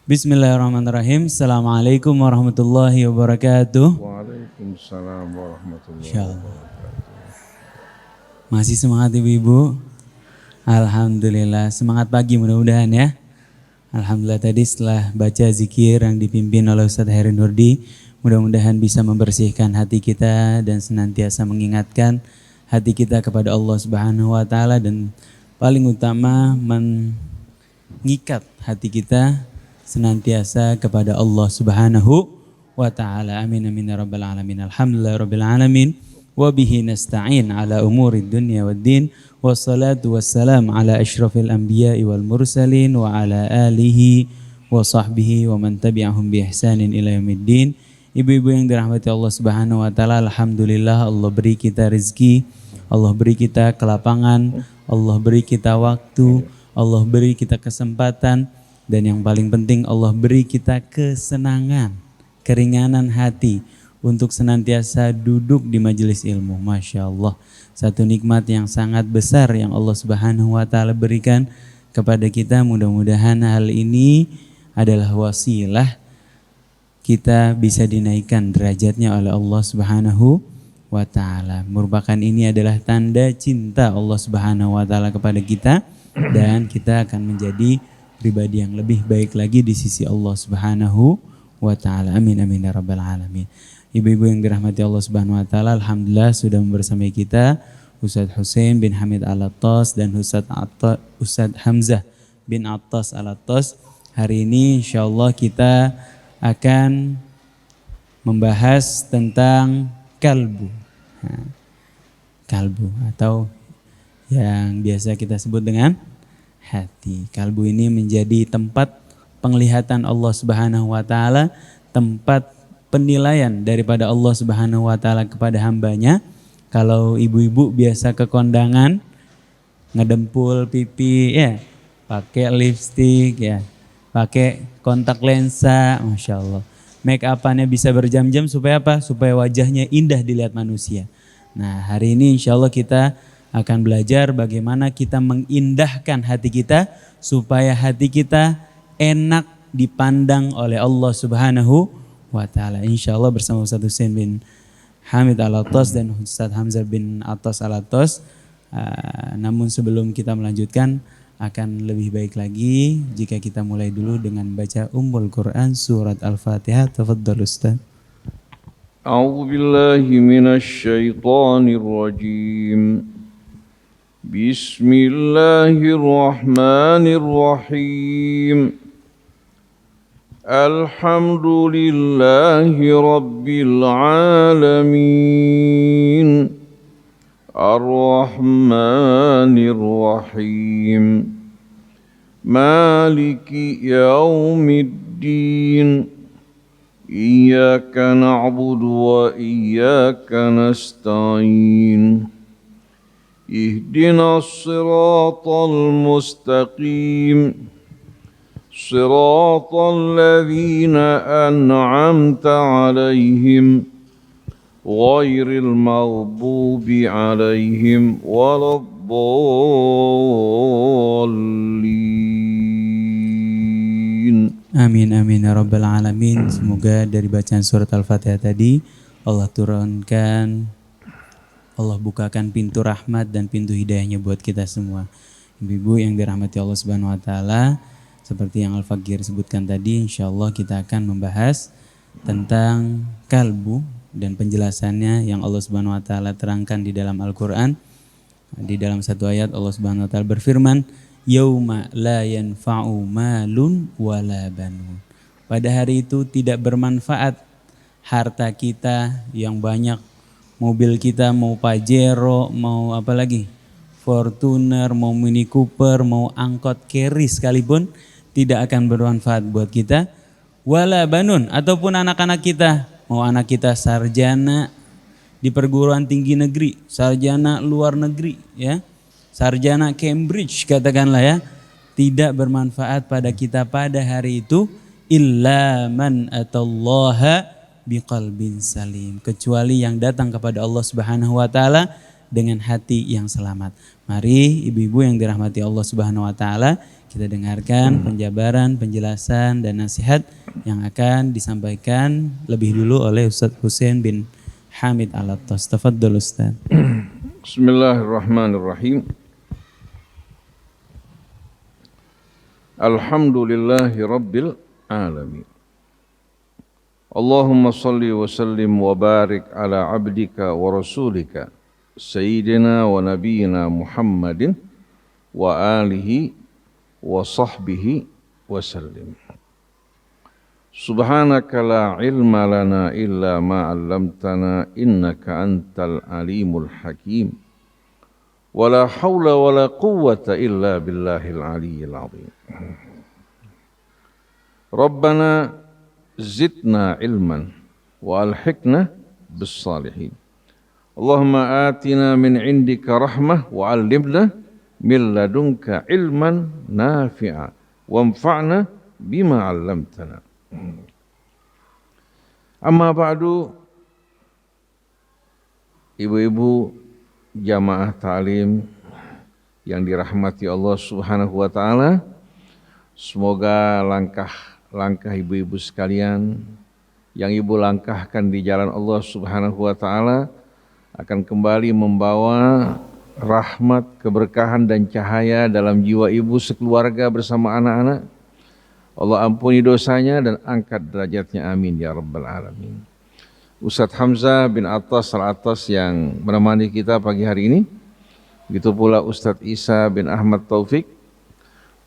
Bismillahirrahmanirrahim. Assalamualaikum warahmatullahi wabarakatuh. Waalaikumsalam warahmatullahi Insyaallah. wabarakatuh. Masih semangat ibu-ibu? Alhamdulillah. Semangat pagi mudah-mudahan ya. Alhamdulillah tadi setelah baca zikir yang dipimpin oleh Ustadz Heri Nurdi, mudah-mudahan bisa membersihkan hati kita dan senantiasa mengingatkan hati kita kepada Allah Subhanahu wa taala, dan paling utama mengikat hati kita senantiasa kepada Allah Subhanahu wa taala. Amin amin ya rabbal alamin. Alhamdulillah rabbil alamin. Wa bihi nasta'in ala umurid dunya waddin. Wassalatu wassalam ala asyrafil anbiya'i wal mursalin wa ala alihi wa sahbihi wa man tabi'ahum bi ihsanin ila yaumiddin. Ibu-ibu yang dirahmati Allah Subhanahu wa taala, alhamdulillah Allah beri kita rezeki, Allah beri kita kelapangan, Allah beri kita waktu, Allah beri kita kesempatan, dan yang paling penting Allah beri kita kesenangan, keringanan hati untuk senantiasa duduk di majelis ilmu. Masya Allah, satu nikmat yang sangat besar yang Allah Subhanahu wa taala berikan kepada kita. Mudah-mudahan hal ini adalah wasilah kita bisa dinaikkan derajatnya oleh Allah Subhanahu wa taala. Merupakan ini adalah tanda cinta Allah Subhanahu wa taala kepada kita, dan kita akan menjadi pribadi yang lebih baik lagi di sisi Allah Subhanahu wa taala. Amin amin ya rabbal alamin. Ibu-ibu yang dirahmati Allah Subhanahu wa taala, alhamdulillah sudah membersamai kita Ustadz Husain bin Hamid Al-Attas dan Ustadz Hamzah bin Attas Al-Attas. Hari ini insyaallah kita akan membahas tentang kalbu. Kalbu atau yang biasa kita sebut dengan hati. Kalbu ini menjadi tempat penglihatan Allah Subhanahu wa taala, tempat penilaian daripada Allah Subhanahu wa taala kepada hambanya. Kalau ibu-ibu biasa ke kondangan ngedempul pipi ya, pakai lipstik ya, pakai kontak lensa, Masya Allah. Make up-annya bisa berjam-jam supaya apa? Supaya wajahnya indah dilihat manusia. Nah, hari ini insya Allah kita akan belajar bagaimana kita mengindahkan hati kita supaya hati kita enak dipandang oleh Allah Subhanahu wa taala. Insyaallah bersama Ustadz Husain bin Hamid Al-Attas dan Ustadz Hamzah bin Attas Al-Attas. Namun sebelum kita melanjutkan, akan lebih baik lagi jika kita mulai dulu dengan baca Ummul Quran surat Al-Fatihah. Tafadhal Ustaz. A'udzu billahi minasy syaithanir rajim. Bismillahirrahmanirrahim. Alhamdulillahi rabbil alamin. Ar-Rahmanir Rahim. Maliki yaumiddin. Iyyaka na'budu wa iyyaka nasta'in. اهدنا الصراط المستقيم صراط الذين أنعمت عليهم غير المغضوب عليهم ولا الضالين. Amin amin ya rabbal alamin. Semoga dari bacaan surat Al-Fatihah tadi Allah turunkan, Allah bukakan pintu rahmat dan pintu hidayahnya buat kita semua. Ibu-ibu yang dirahmati Allah Subhanahu wa taala, seperti yang Al-Fakir sebutkan tadi, insyaallah kita akan membahas tentang kalbu dan penjelasannya yang Allah Subhanahu wa taala terangkan di dalam Al-Qur'an. Di dalam satu ayat Allah Subhanahu wa taala berfirman, "Yauma la yanfa'u malun wala banun." Pada hari itu tidak bermanfaat harta kita yang banyak, mobil kita mau Pajero, mau apa lagi, Fortuner, mau Mini Cooper, mau angkot carry sekalipun tidak akan bermanfaat buat kita. Wala banun, ataupun anak-anak kita, mau anak kita sarjana di perguruan tinggi negeri, sarjana luar negeri ya, sarjana Cambridge katakanlah ya, tidak bermanfaat pada kita pada hari itu. Illa man atallaha biqalbin salim, kecuali yang datang kepada Allah Subhanahu wa taala dengan hati yang selamat. Mari ibu-ibu yang dirahmati Allah Subhanahu wa taala, Kita dengarkan penjabaran, penjelasan, dan nasihat yang akan disampaikan lebih dulu oleh Ustadz Husain bin Hamid Al-Attas. Tafadhol Ustadz. Bismillahirrahmanirrahim. Alhamdulillahi Rabbil Alamin. Allahumma salli wa sallim wa barik ala abdika wa rasulika Sayyidina wa nabiyina Muhammadin wa alihi wa sahbihi wa sallim. Subhanaka la ilma lana illa ma 'allamtana innaka antal alimul hakim. Wa la hawla wa la quwwata illa billahil aliyyil azim. Rabbana zidna ilman wa alhiqna bis salihin. Allahumma atina min indika rahmah wa 'allimna min ladunka ilman nafi'a wanfa'na bima 'allamtana. Amma ba'du, ibu-ibu jamaah ta'lim yang dirahmati Allah Subhanahu wa taala, semoga langkah ibu-ibu sekalian yang ibu langkahkan di jalan Allah Subhanahu wa taala akan kembali membawa rahmat, keberkahan dan cahaya dalam jiwa ibu sekeluarga bersama anak-anak. Allah ampuni dosanya dan angkat derajatnya, amin ya rabbal alamin. Ustadz Hamzah bin Attas Al-Attas yang menemani kita pagi hari ini, begitu pula Ustadz Isa bin Ahmad Taufik,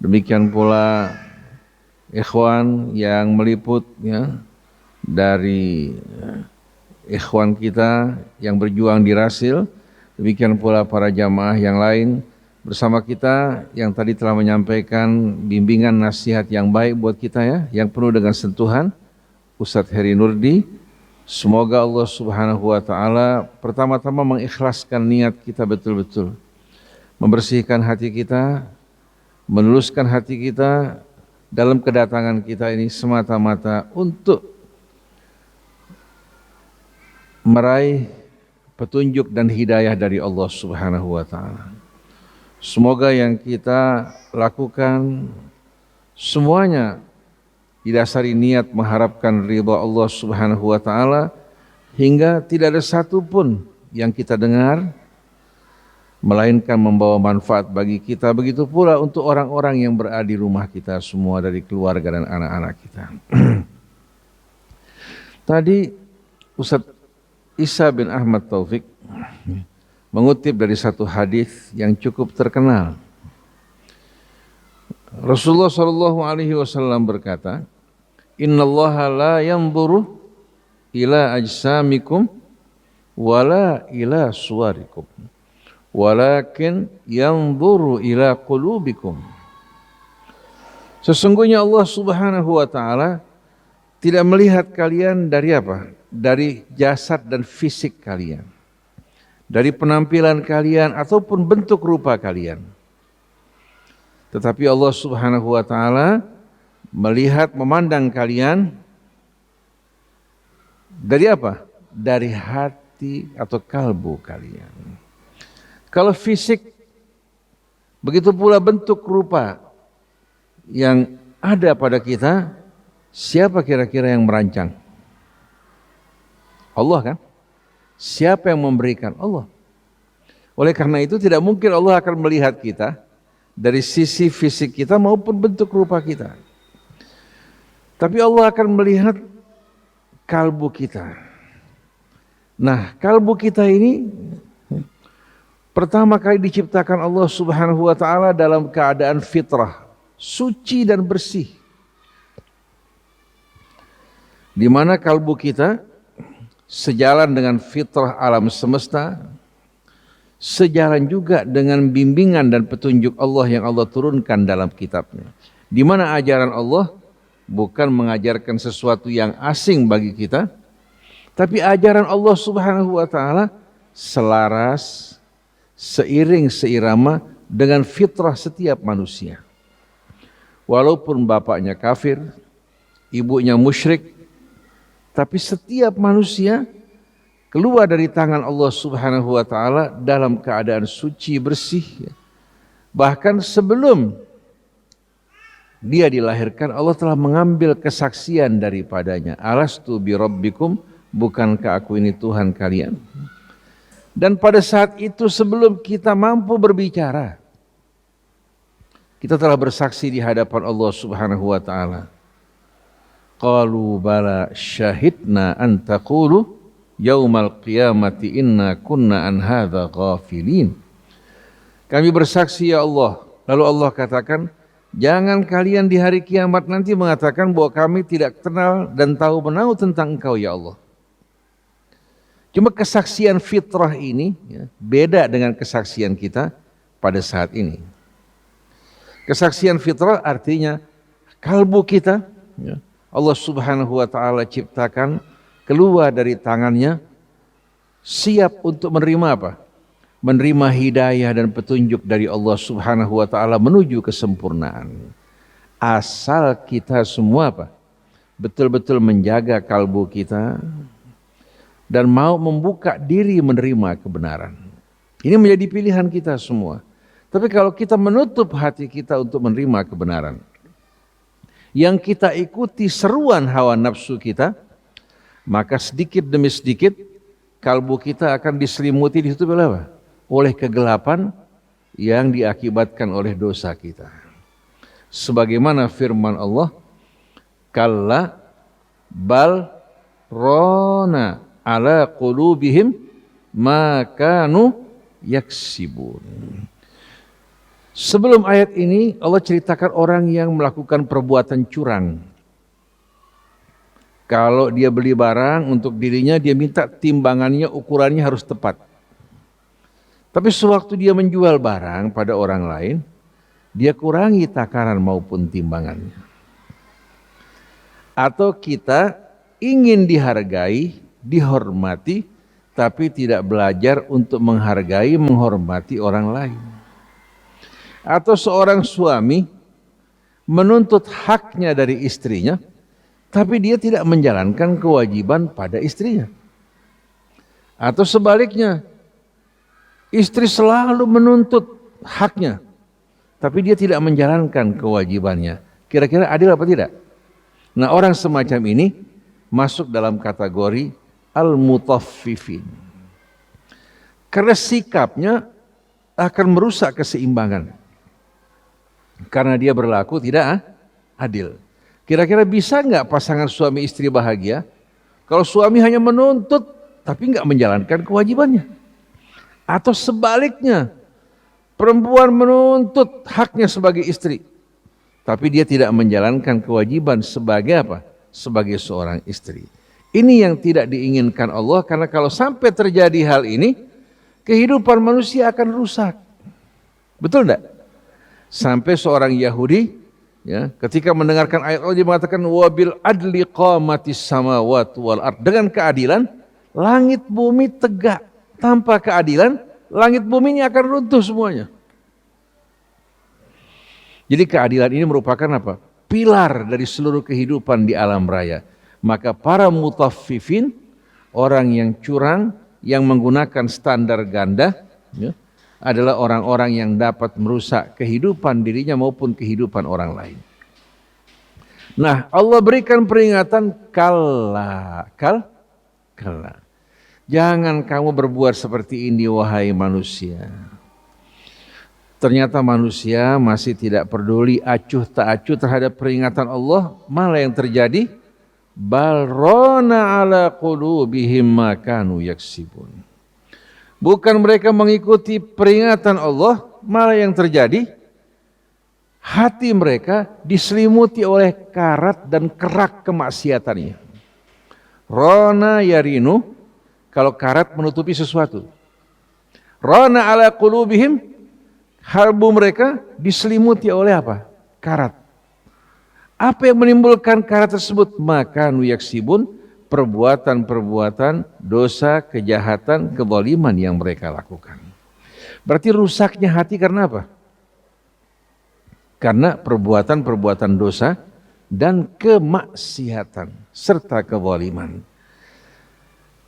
demikian pula ikhwan yang meliput ya, dari ikhwan kita yang berjuang di Rasil, demikian pula para jamaah yang lain bersama kita yang tadi telah menyampaikan bimbingan nasihat yang baik buat kita ya, yang penuh dengan sentuhan Ustadz Heri Nurdi. Semoga Allah Subhanahu wa taala pertama-tama mengikhlaskan niat kita betul-betul, membersihkan hati kita, meluluskan hati kita dalam kedatangan kita ini semata-mata untuk meraih petunjuk dan hidayah dari Allah Subhanahu wa taala. Semoga yang kita lakukan semuanya didasari niat mengharapkan ridha Allah Subhanahu wa taala, hingga tidak ada satu pun yang kita dengar melainkan membawa manfaat bagi kita. Begitu pula untuk orang-orang yang berada di rumah kita semua, dari keluarga dan anak-anak kita. Tadi Ustadz Isa bin Ahmad Taufik mengutip dari satu hadis yang cukup terkenal. Rasulullah SAW berkata, Innallaha la yanzuru ila ajsamikum wala ila suwarikum, walakin yanzuru ila qulubikum. Sesungguhnya Allah Subhanahu wa taala tidak melihat kalian dari apa? Dari jasad dan fisik kalian, dari penampilan kalian ataupun bentuk rupa kalian. Tetapi Allah Subhanahu wa taala melihat, memandang kalian dari apa? Dari hati atau kalbu kalian. Kalau fisik, begitu pula bentuk rupa yang ada pada kita, siapa kira-kira yang merancang? Allah kan? Siapa yang memberikan? Allah. Oleh karena itu tidak mungkin Allah akan melihat kita dari sisi fisik kita maupun bentuk rupa kita. Tapi Allah akan melihat kalbu kita. Nah, kalbu kita ini pertama kali diciptakan Allah Subhanahu wa taala dalam keadaan fitrah, suci dan bersih. Di mana kalbu kita sejalan dengan fitrah alam semesta, sejalan juga dengan bimbingan dan petunjuk Allah yang Allah turunkan dalam kitabnya. Di mana ajaran Allah bukan mengajarkan sesuatu yang asing bagi kita, tapi ajaran Allah Subhanahu wa taala selaras, seiring seirama dengan fitrah setiap manusia. Walaupun bapaknya kafir, ibunya musyrik, tapi setiap manusia keluar dari tangan Allah Subhanahu wa taala dalam keadaan suci, bersih. Bahkan sebelum dia dilahirkan, Allah telah mengambil kesaksian daripadanya. Alastu bi rabbikum, bukankah aku ini Tuhan kalian? Dan pada saat itu sebelum kita mampu berbicara, kita telah bersaksi di hadapan Allah Subhanahu wa taala. Qalu bala syahidna an taqulu yaumal qiyamati inna kunna an hadza ghafilin. Kami bersaksi ya Allah. Lalu Allah katakan, jangan kalian di hari kiamat nanti mengatakan bahwa kami tidak kenal dan tahu menahu tentang Engkau ya Allah. Cuma kesaksian fitrah ini beda dengan kesaksian kita pada saat ini. Kesaksian fitrah artinya kalbu kita, Allah Subhanahu wa taala ciptakan keluar dari tangannya siap untuk menerima apa? Menerima hidayah dan petunjuk dari Allah Subhanahu wa taala menuju kesempurnaan. Asal kita semua apa? Betul-betul menjaga kalbu kita dan mau membuka diri menerima kebenaran. Ini menjadi pilihan kita semua. Tapi kalau kita menutup hati kita untuk menerima kebenaran, yang kita ikuti seruan hawa nafsu kita, maka sedikit demi sedikit kalbu kita akan diselimuti ditutup oleh apa? Oleh kegelapan yang diakibatkan oleh dosa kita. Sebagaimana firman Allah, kalla bal rona ala qulubihim ma kanu yaksibun. Sebelum ayat ini Allah ceritakan orang yang melakukan perbuatan curang. Kalau dia beli barang untuk dirinya, dia minta timbangannya, ukurannya harus tepat. Tapi sewaktu dia menjual barang pada orang lain, dia kurangi takaran maupun timbangannya. Atau kita ingin dihargai, dihormati, tapi tidak belajar untuk menghargai, menghormati orang lain. Atau seorang suami menuntut haknya dari istrinya, tapi dia tidak menjalankan kewajiban pada istrinya. Atau sebaliknya, istri selalu menuntut haknya, tapi dia tidak menjalankan kewajibannya. Kira-kira adil apa tidak? Nah, orang semacam ini masuk dalam kategori al-mutaffifin. Karena sikapnya akan merusak keseimbangan. Karena dia berlaku tidak adil. Kira-kira bisa nggak pasangan suami istri bahagia kalau suami hanya menuntut tapi nggak menjalankan kewajibannya? Atau sebaliknya, perempuan menuntut haknya sebagai istri tapi dia tidak menjalankan kewajiban sebagai apa? Sebagai seorang istri. Ini yang tidak diinginkan Allah, karena kalau sampai terjadi hal ini, kehidupan manusia akan rusak. Betul enggak? Sampai seorang Yahudi ketika mendengarkan ayat Allah, dia mengatakan wabil adli qamatis samawati wal ard. Dengan keadilan langit bumi tegak. Tanpa keadilan langit bumi ini akan runtuh semuanya. Jadi keadilan ini merupakan apa? Pilar dari seluruh kehidupan di alam raya. Maka para mutaffifin, orang yang curang, yang menggunakan standar ganda, adalah orang-orang yang dapat merusak kehidupan dirinya maupun kehidupan orang lain. Nah, Allah berikan peringatan, kalla. Jangan kamu berbuat seperti ini wahai manusia. Ternyata manusia masih tidak peduli, acuh tak acuh terhadap peringatan Allah. Malah yang terjadi, balrona ala qulubihim ma kanu yaksibun. Bukan mereka mengikuti peringatan Allah, malah yang terjadi hati mereka diselimuti oleh karat dan kerak kemaksiatannya. Rona yarinu, kalau karat menutupi sesuatu. Rona ala qulubihim, kalbu mereka diselimuti oleh apa? Karat. Apa yang menimbulkan karat tersebut? Maka nuyaksibun, perbuatan-perbuatan dosa, kejahatan, kezaliman yang mereka lakukan. Berarti rusaknya hati karena apa? Karena perbuatan-perbuatan dosa dan kemaksiatan serta kezaliman.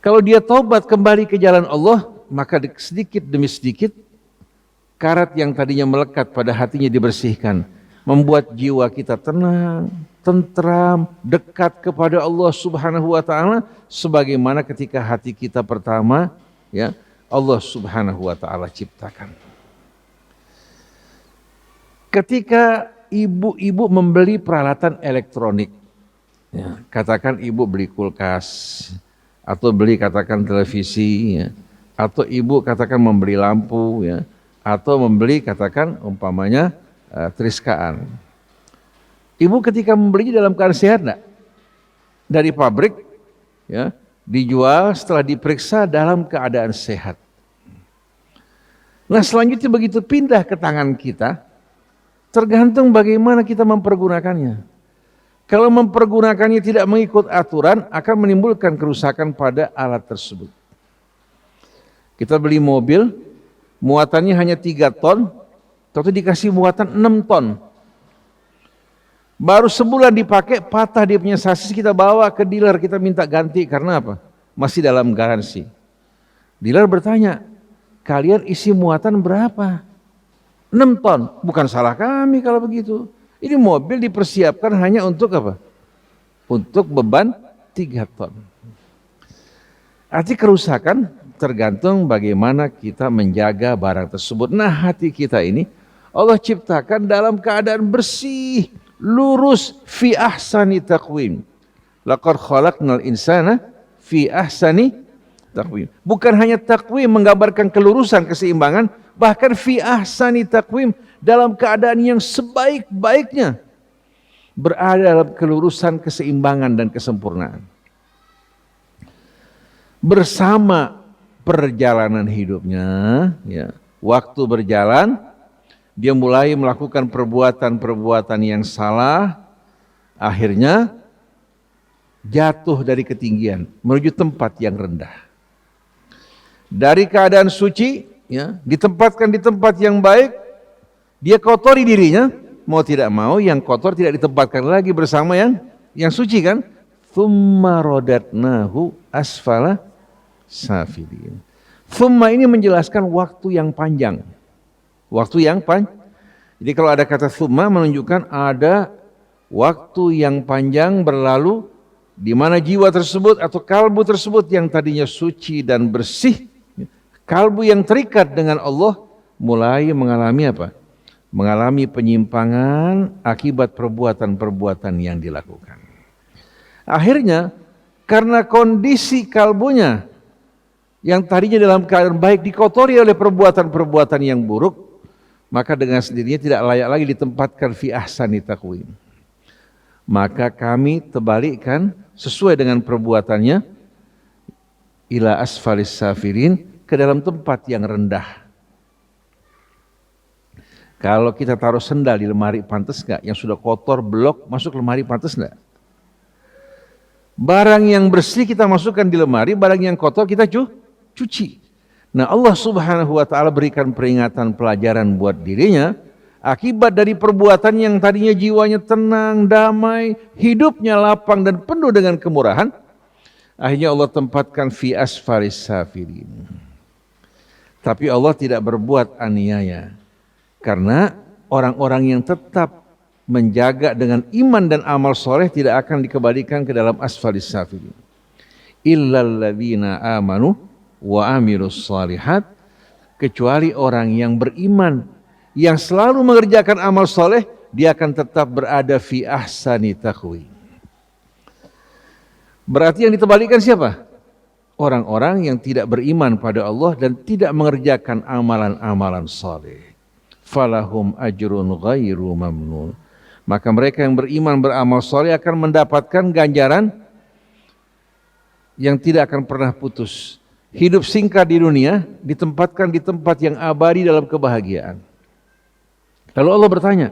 Kalau dia taubat kembali ke jalan Allah, maka sedikit demi sedikit karat yang tadinya melekat pada hatinya dibersihkan. membuat jiwa kita tenang, tentram, dekat kepada Allah Subhanahu wa taala sebagaimana ketika hati kita pertama ya Allah Subhanahu wa taala ciptakan. Ketika ibu-ibu membeli peralatan elektronik, ya, katakan ibu beli kulkas atau beli katakan televisi, ya, atau ibu katakan membeli lampu, ya, atau membeli katakan umpamanya triskaan. Ibu ketika membelinya dalam keadaan sehat enggak? Dari pabrik, ya, dijual setelah diperiksa dalam keadaan sehat. Nah selanjutnya begitu pindah ke tangan kita, tergantung bagaimana kita mempergunakannya. Kalau mempergunakannya tidak mengikut aturan akan menimbulkan kerusakan pada alat tersebut. Kita beli mobil, muatannya hanya 3 ton, tapi dikasih muatan 6 ton. Baru sebulan dipakai, patah dia punya sasis, kita bawa ke dealer, kita minta ganti karena apa? Masih dalam garansi. Dealer bertanya, kalian isi muatan berapa? 6 ton, bukan salah kami kalau begitu. Ini mobil dipersiapkan hanya untuk apa? Untuk beban 3 ton. Arti kerusakan tergantung bagaimana kita menjaga barang tersebut. Nah hati kita ini Allah ciptakan dalam keadaan bersih, lurus, fi ahsani taqwim. Laqad khalaqnal insana fi ahsani taqwim. Bukan hanya taqwim menggambarkan kelurusan, keseimbangan, bahkan fi ahsani taqwim dalam keadaan yang sebaik-baiknya berada dalam kelurusan, keseimbangan dan kesempurnaan. Bersama perjalanan hidupnya, ya, waktu berjalan, dia mulai melakukan perbuatan-perbuatan yang salah, akhirnya jatuh dari ketinggian menuju tempat yang rendah. Dari keadaan suci, ya, ditempatkan di tempat yang baik, dia kotori dirinya, mau tidak mau yang kotor tidak ditempatkan lagi bersama yang suci kan. Tsumma radatnahu asfala safilin. Tsumma ini menjelaskan waktu yang panjang. Waktu yang panjang. Jadi kalau ada kata tsumma menunjukkan ada waktu yang panjang berlalu di mana jiwa tersebut atau kalbu tersebut yang tadinya suci dan bersih, kalbu yang terikat dengan Allah mulai mengalami apa? Mengalami penyimpangan akibat perbuatan-perbuatan yang dilakukan. Akhirnya karena kondisi kalbunya yang tadinya dalam keadaan baik dikotori oleh perbuatan-perbuatan yang buruk, maka dengan sendirinya tidak layak lagi ditempatkan fi ahsani taqwim. Maka kami tebalikkan sesuai dengan perbuatannya ila asfalis safirin, ke dalam tempat yang rendah. Kalau kita taruh sendal di lemari, pantas nggak? Yang sudah kotor blok masuk lemari, pantas nggak? Barang yang bersih kita masukkan di lemari, barang yang kotor kita cuci. Nah Allah Subhanahu wa ta'ala berikan peringatan pelajaran buat dirinya akibat dari perbuatan yang tadinya jiwanya tenang, damai, hidupnya lapang dan penuh dengan kemurahan, akhirnya Allah tempatkan fi asfalis safirin. Tapi Allah tidak berbuat aniaya, karena orang-orang yang tetap menjaga dengan iman dan amal soleh tidak akan dikembalikan ke dalam asfalis safirin. Illal ladzina amanu wa amilus shalihat, kecuali orang yang beriman yang selalu mengerjakan amal soleh, dia akan tetap berada fi ahsani taqwim. Berarti yang diterbalikan siapa? Orang-orang yang tidak beriman pada Allah dan tidak mengerjakan amalan-amalan soleh. Falahum ajrun ghairu mamnun. Maka mereka yang beriman beramal soleh akan mendapatkan ganjaran yang tidak akan pernah putus. Hidup singkat di dunia, ditempatkan di tempat yang abadi dalam kebahagiaan. Lalu Allah bertanya,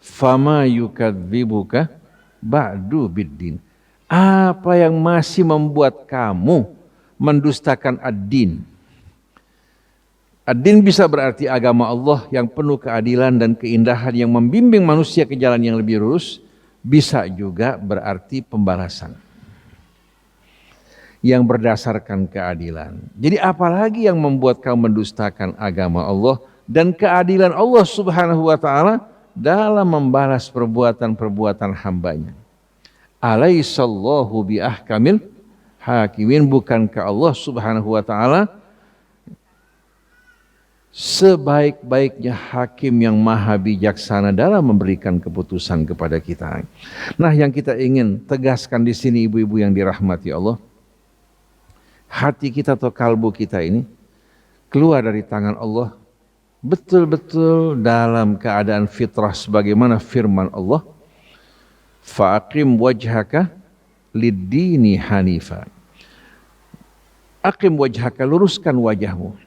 fama yukadzibuka ba'du biddin. Apa yang masih membuat kamu mendustakan ad-din? Ad-din bisa berarti agama Allah yang penuh keadilan dan keindahan yang membimbing manusia ke jalan yang lebih lurus. Bisa juga berarti pembalasan yang berdasarkan keadilan. Jadi apalagi yang membuat kamu mendustakan agama Allah dan keadilan Allah Subhanahu wa ta'ala dalam membalas perbuatan-perbuatan hambanya. Alaihissallahu biahkamil hakimin, bukankah Allah subhanahu wa ta'ala sebaik-baiknya hakim yang maha bijaksana dalam memberikan keputusan kepada kita. Nah, yang kita ingin tegaskan di sini ibu-ibu yang dirahmati Allah, hati kita atau kalbu kita ini keluar dari tangan Allah betul-betul dalam keadaan fitrah sebagaimana firman Allah, fa'aqim wajhaka lid-dini hanifa. Aqim wajhaka, luruskan wajahmu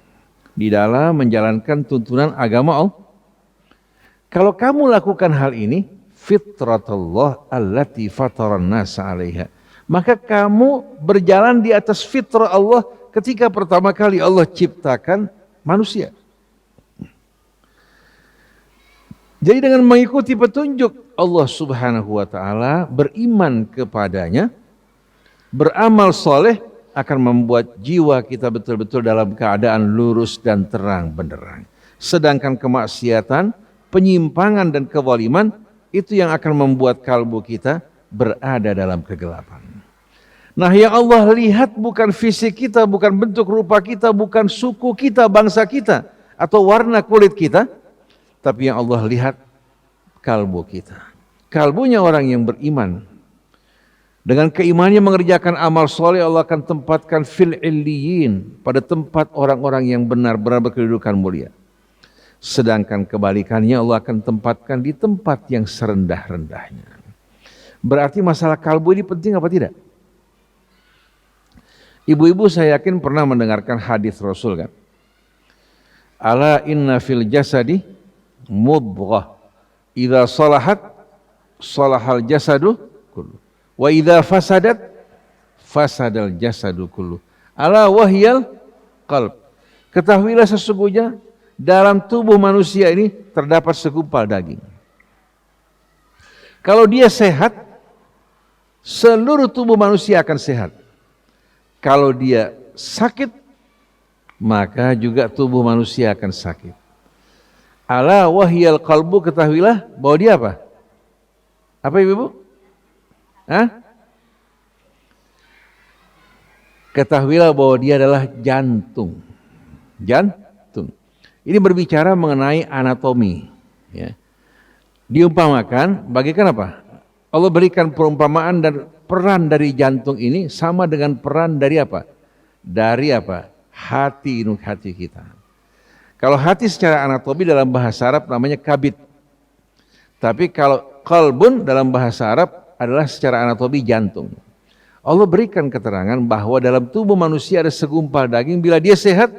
di dalam menjalankan tuntunan agama Allah. Kalau kamu lakukan hal ini, fitratullah allati fataran nasa 'alaiha, maka kamu berjalan di atas fitrah Allah ketika pertama kali Allah ciptakan manusia. Jadi dengan mengikuti petunjuk Allah subhanahu wa ta'ala, beriman kepadanya, beramal soleh, akan membuat jiwa kita betul-betul dalam keadaan lurus dan terang benderang. Sedangkan kemaksiatan, penyimpangan dan kezaliman itu yang akan membuat kalbu kita berada dalam kegelapan. Nah, yang Allah lihat bukan fisik kita, bukan bentuk rupa kita, bukan suku kita, bangsa kita, atau warna kulit kita, tapi yang Allah lihat kalbu kita. Kalbunya orang yang beriman. Dengan keimanannya mengerjakan amal soleh, Allah akan tempatkan fil illiyin, pada tempat orang-orang yang benar-benar berkedudukan mulia. Sedangkan kebalikannya, Allah akan tempatkan di tempat yang serendah-rendahnya. Berarti masalah kalbu ini penting apa tidak? Ibu-ibu saya yakin pernah mendengarkan hadis Rasul kan? Ala inna fil jasadi mudghah, idza salahat salahal jasadu kullu. Wa idza fasadat fasadal jasadu kullu. Ala wahyal qalb. Ketahuilah sesungguhnya dalam tubuh manusia ini terdapat segumpal daging. Kalau dia sehat, seluruh tubuh manusia akan sehat. Kalau dia sakit, maka juga tubuh manusia akan sakit. Ala wahyal qalbu, ketahuilah bahwa dia apa? Apa ibu-ibu? Ketahuilah bahwa dia adalah jantung. Jantung. Ini berbicara mengenai anatomi. Ya. Diumpamakan, bagaikan apa? Allah berikan perumpamaan dan peran dari jantung ini sama dengan peran dari apa? Dari apa? Hati kita. Kalau hati secara anatomi dalam bahasa Arab namanya kabid. Tapi kalau qalbun dalam bahasa Arab adalah secara anatomi jantung. Allah berikan keterangan bahwa dalam tubuh manusia ada segumpal daging. Bila dia sehat,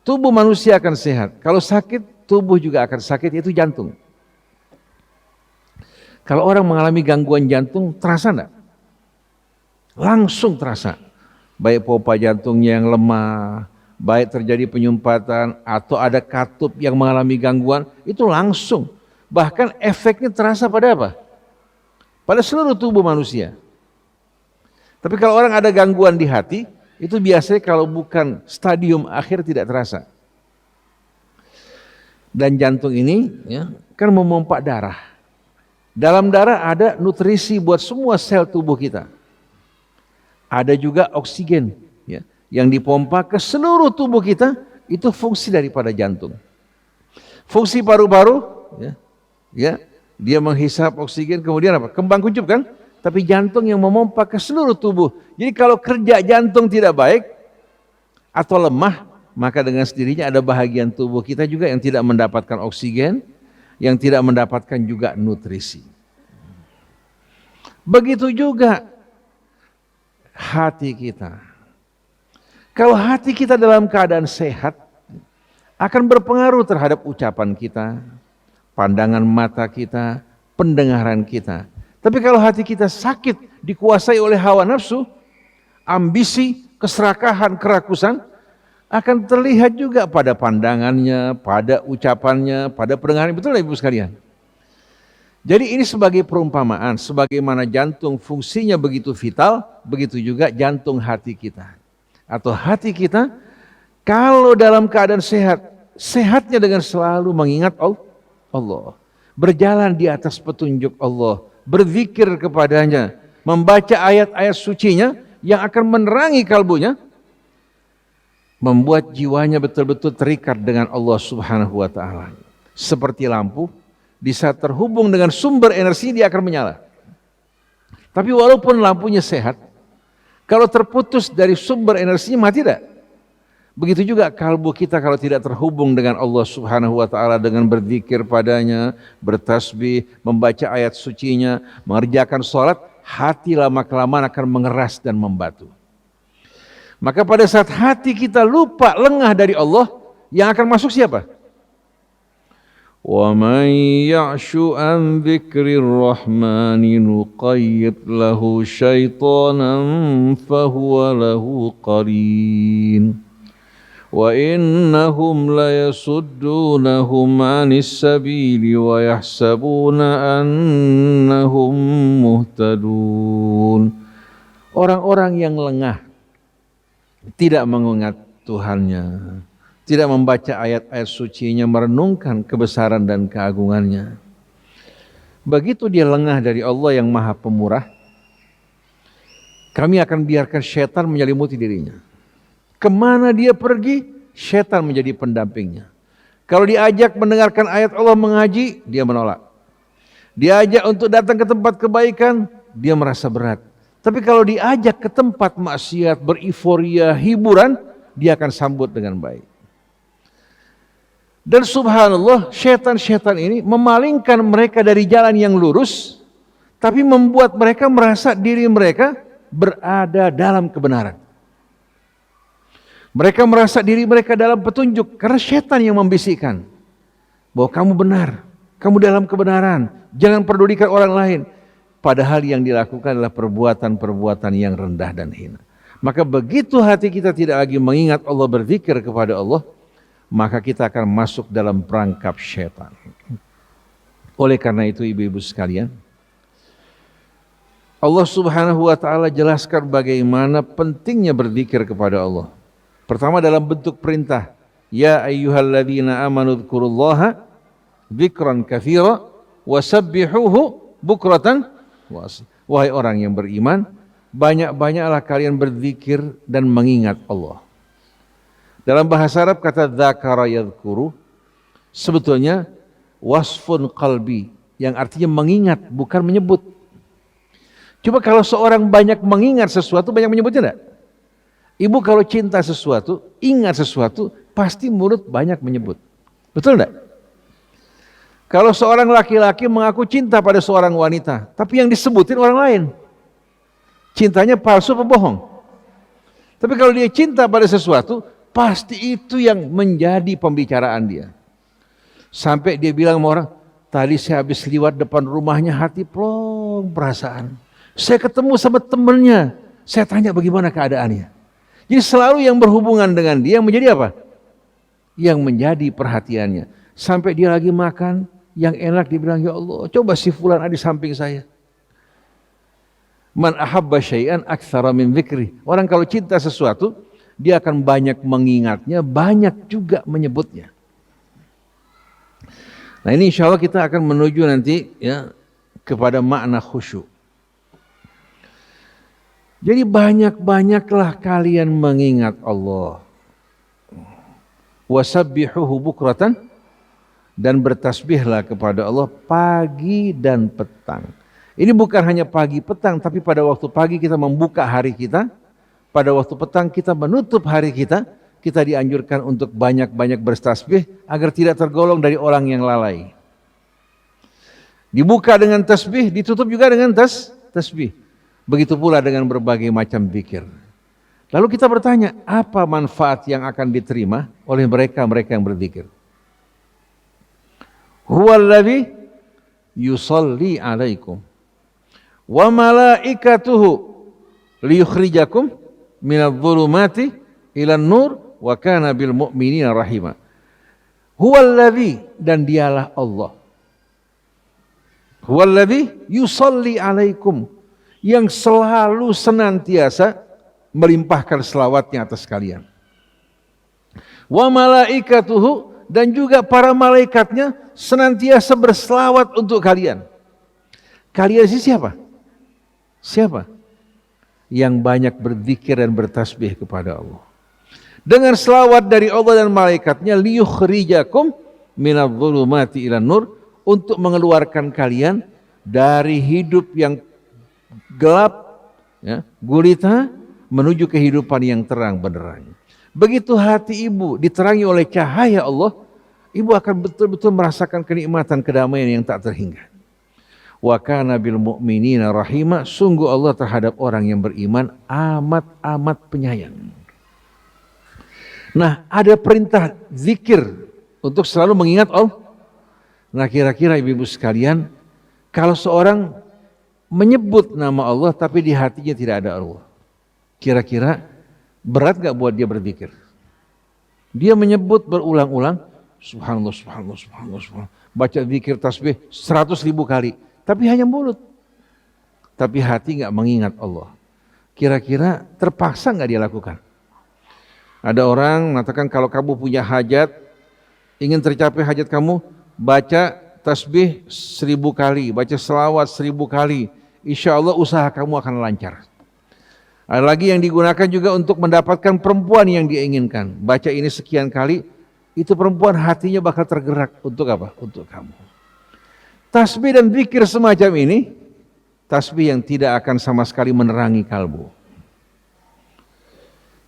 tubuh manusia akan sehat. Kalau sakit, tubuh juga akan sakit, yaitu jantung. Kalau orang mengalami gangguan jantung, terasa enggak? Langsung terasa. Baik pompa jantungnya yang lemah, baik terjadi penyumpatan, atau ada katup yang mengalami gangguan, itu langsung. Bahkan efeknya terasa pada apa? Pada seluruh tubuh manusia. Tapi kalau orang ada gangguan di hati, itu biasanya kalau bukan stadium akhir tidak terasa. Dan jantung ini ya, kan memompa darah. Dalam darah ada nutrisi buat semua sel tubuh kita. Ada juga oksigen ya, yang dipompa ke seluruh tubuh kita, itu fungsi daripada jantung. Fungsi paru-paru ya, dia menghisap oksigen, kemudian apa? Kembang kuncup kan? Tapi jantung yang memompa ke seluruh tubuh. Jadi kalau kerja jantung tidak baik atau lemah, maka dengan sendirinya ada bahagian tubuh kita juga yang tidak mendapatkan oksigen, yang tidak mendapatkan juga nutrisi. Begitu juga hati kita. Kalau hati kita dalam keadaan sehat, akan berpengaruh terhadap ucapan kita, pandangan mata kita, pendengaran kita. Tapi kalau hati kita sakit, dikuasai oleh hawa nafsu, ambisi, keserakahan, kerakusan, akan terlihat juga pada pandangannya, pada ucapannya, pada pendengaran. Betul Ibu sekalian? Jadi ini sebagai perumpamaan, sebagaimana jantung fungsinya begitu vital, begitu juga jantung hati kita. Atau hati kita, kalau dalam keadaan sehat, sehatnya dengan selalu mengingat Allah. berjalan di atas petunjuk Allah, berzikir kepadanya, membaca ayat-ayat sucinya yang akan menerangi kalbunya, membuat jiwanya betul-betul terikat dengan Allah Subhanahu wa taala. Seperti lampu, di saat terhubung dengan sumber energi dia akan menyala. Tapi walaupun lampunya sehat, kalau terputus dari sumber energinya mati tidak? Begitu juga kalbu kita kalau tidak terhubung dengan Allah Subhanahu wa taala dengan berzikir padanya, bertasbih, membaca ayat sucinya, mengerjakan salat, hati lama-kelamaan akan mengeras dan membatu. Maka pada saat hati kita lupa, lengah dari Allah, yang akan masuk siapa? وَمَنْ يَعْشُ عَنْ ذِكْرِ الرَّحْمَنِ نُقَيِّضْ لَهُ شَيْطَانًا فَهُوَ لَهُ قَرِينٌ وَإِنَّهُمْ لَيَصُدُّونَهُمْ عَنِ السَّبِيلِ وَيَحْسَبُونَ أَنَّهُمْ مُهْتَدُونَ. Orang-orang yang lengah, tidak mengingat Tuhannya, tidak membaca ayat-ayat sucinya, merenungkan kebesaran dan keagungannya. Begitu dia lengah dari Allah yang Maha Pemurah, kami akan biarkan syaitan menyelimuti dirinya. Kemana dia pergi, syaitan menjadi pendampingnya. Kalau diajak mendengarkan ayat Allah mengaji, dia menolak. Diajak untuk datang ke tempat kebaikan, dia merasa berat. Tapi kalau diajak ke tempat maksiat, beriforia, hiburan, dia akan sambut dengan baik. Dan subhanallah, syaitan-syaitan ini memalingkan mereka dari jalan yang lurus, tapi membuat mereka merasa diri mereka berada dalam kebenaran. Mereka merasa diri mereka dalam petunjuk, karena syaitan yang membisikkan bahwa kamu benar, kamu dalam kebenaran, jangan pedulikan orang lain. Padahal yang dilakukan adalah perbuatan-perbuatan yang rendah dan hina. Maka begitu hati kita tidak lagi mengingat Allah, berzikir kepada Allah, maka kita akan masuk dalam perangkap syaitan. Oleh karena itu ibu-ibu sekalian, Allah Subhanahu wa taala jelaskan bagaimana pentingnya berzikir kepada Allah. Pertama dalam bentuk perintah, ya ayyuhalladzina amanu dzkurullaha dzikran katsira wasabbihuhu bukratan wa asila. Wahai orang yang beriman, banyak-banyaklah kalian berzikir dan mengingat Allah. Dalam bahasa Arab kata dzakara yadhkuru sebetulnya wasfun qalbi, yang artinya mengingat bukan menyebut. Coba kalau seorang banyak mengingat sesuatu, banyak menyebutnya enggak? Ibu kalau cinta sesuatu, ingat sesuatu, pasti mulut banyak menyebut. Betul enggak? Kalau seorang laki-laki mengaku cinta pada seorang wanita, tapi yang disebutin orang lain, cintanya palsu atau bohong? Tapi kalau dia cinta pada sesuatu, pasti itu yang menjadi pembicaraan dia. Sampai dia bilang sama orang, tadi saya habis lewat depan rumahnya, hati plong perasaan. Saya ketemu sama temennya, saya tanya bagaimana keadaannya. Jadi selalu yang berhubungan dengan dia yang menjadi apa? Yang menjadi perhatiannya. Sampai dia lagi makan, yang enak dibilang, ya Allah, coba si fulan ada di samping saya. Man ahabba syai'an aktsara min dzikri. Orang kalau cinta sesuatu, dia akan banyak mengingatnya, banyak juga menyebutnya. Nah ini insya Allah kita akan menuju nanti ya kepada makna khusyuk. Jadi banyak-banyaklah kalian mengingat Allah. Wasabbihuhu bukratan, dan bertasbihlah kepada Allah pagi dan petang. Ini bukan hanya pagi petang, tapi pada waktu pagi kita membuka hari kita, pada waktu petang kita menutup hari kita, kita dianjurkan untuk banyak-banyak bertasbih agar tidak tergolong dari orang yang lalai. Dibuka dengan tasbih, ditutup juga dengan tasbih. Begitu pula dengan berbagai macam zikir. Lalu kita bertanya, apa manfaat yang akan diterima oleh mereka yang berzikir? Huwallazi yusalli alaikum wa malaikatuhu liyukhrijakum minadh-dhulumati ilan nur wa kana bil mu'minina rahima. Huwallazi, dan dialah Allah. Huwallazi yusalli alaikum, yang selalu senantiasa melimpahkan selawatnya atas kalian. Wa malaikatuhu, dan juga para malaikatnya senantiasa berselawat untuk kalian. Kalian sih siapa? Siapa? Yang banyak berzikir dan bertasbih kepada Allah. Dengan selawat dari Allah dan malaikatnya, liyukhrijakum minadh-dhulumati ilan nur, untuk mengeluarkan kalian dari hidup yang gelap, ya, gulita, menuju kehidupan yang terang benderang. Begitu hati ibu diterangi oleh cahaya Allah, ibu akan betul-betul merasakan kenikmatan kedamaian yang tak terhingga. Wa kana bil mu'minina rahima, sungguh Allah terhadap orang yang beriman amat-amat penyayang. Nah, ada perintah zikir untuk selalu mengingat Allah. Nah, kira-kira ibu-ibu sekalian, kalau seorang menyebut nama Allah tapi di hatinya tidak ada Allah, kira-kira berat gak buat dia berzikir? Dia menyebut berulang-ulang, subhanallah, subhanallah, subhanallah, subhanallah, baca zikir tasbih 100.000 kali, tapi hanya mulut, tapi hati gak mengingat Allah. Kira-kira terpaksa gak dia lakukan? Ada orang mengatakan, kalau kamu punya hajat, ingin tercapai hajat kamu, baca tasbih 1.000 kali, baca selawat 1.000 kali, insya Allah usaha kamu akan lancar. Ada lagi yang digunakan juga untuk mendapatkan perempuan yang dia inginkan. Baca ini sekian kali, itu perempuan hatinya bakal tergerak untuk apa? Untuk kamu. Tasbih dan zikir semacam ini, tasbih yang tidak akan sama sekali menerangi kalbu.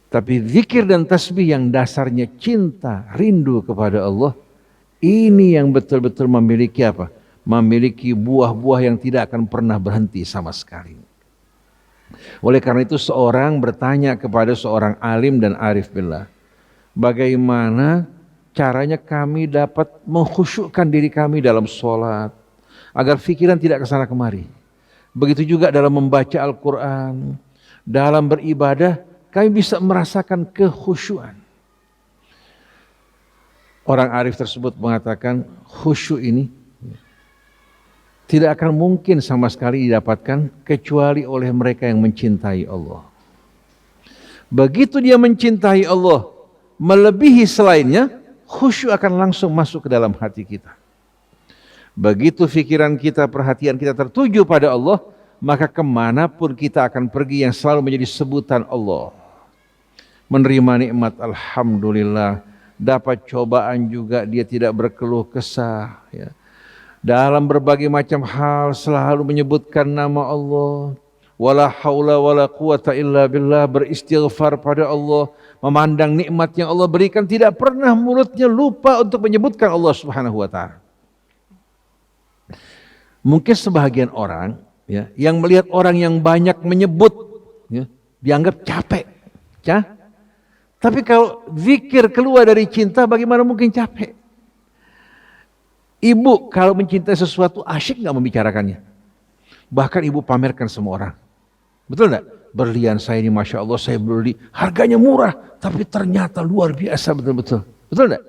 Tapi zikir dan tasbih yang dasarnya cinta, rindu kepada Allah, ini yang betul-betul memiliki apa? Memiliki buah-buah yang tidak akan pernah berhenti sama sekali. Oleh karena itu seorang bertanya kepada seorang alim dan arif billah, bagaimana caranya kami dapat mengkhusyukkan diri kami dalam sholat, agar pikiran tidak kesana kemari. Begitu juga dalam membaca Al-Quran, dalam beribadah, kami bisa merasakan kekhusyuan. Orang arif tersebut mengatakan, khusyuk ini tidak akan mungkin sama sekali didapatkan kecuali oleh mereka yang mencintai Allah. Begitu dia mencintai Allah melebihi selainnya, khusyuk akan langsung masuk ke dalam hati kita. Begitu pikiran kita, perhatian kita tertuju pada Allah, maka kemanapun kita akan pergi yang selalu menjadi sebutan Allah. Menerima nikmat, alhamdulillah. Dapat cobaan juga dia tidak berkeluh kesah, ya. Dalam berbagai macam hal selalu menyebutkan nama Allah. Wala haula wala quwata illa billah, beristighfar pada Allah, memandang nikmat yang Allah berikan, tidak pernah mulutnya lupa untuk menyebutkan Allah Subhanahu wa taala. Mungkin sebahagian orang, ya, yang melihat orang yang banyak menyebut, ya, dianggap capek. Tapi kalau zikir keluar dari cinta, bagaimana mungkin capek? Ibu kalau mencintai sesuatu asyik gak membicarakannya? Bahkan ibu pamerkan semua orang. Betul gak? Berlian saya ini Masya Allah saya beli, harganya murah, tapi ternyata luar biasa betul-betul. Betul gak?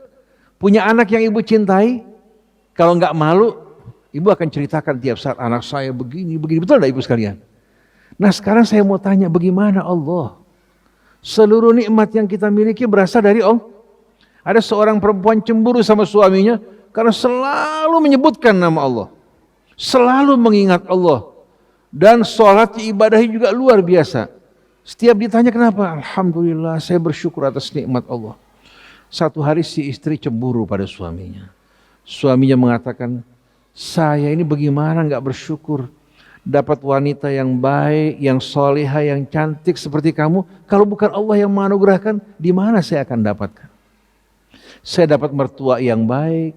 Punya anak yang ibu cintai, kalau gak malu, ibu akan ceritakan tiap saat, anak saya begini, begini. Betul gak ibu sekalian? Nah sekarang saya mau tanya, bagaimana Allah? Seluruh nikmat yang kita miliki berasal dari Allah. Ada seorang perempuan cemburu sama suaminya karena selalu menyebutkan nama Allah, selalu mengingat Allah, dan sholat ibadahnya juga luar biasa. Setiap ditanya kenapa, alhamdulillah saya bersyukur atas nikmat Allah. Satu hari si istri cemburu pada suaminya. Suaminya mengatakan, saya ini bagaimana gak bersyukur dapat wanita yang baik, yang soleha, yang cantik seperti kamu. Kalau bukan Allah yang menganugerahkan, di mana saya akan dapatkan? Saya dapat mertua yang baik,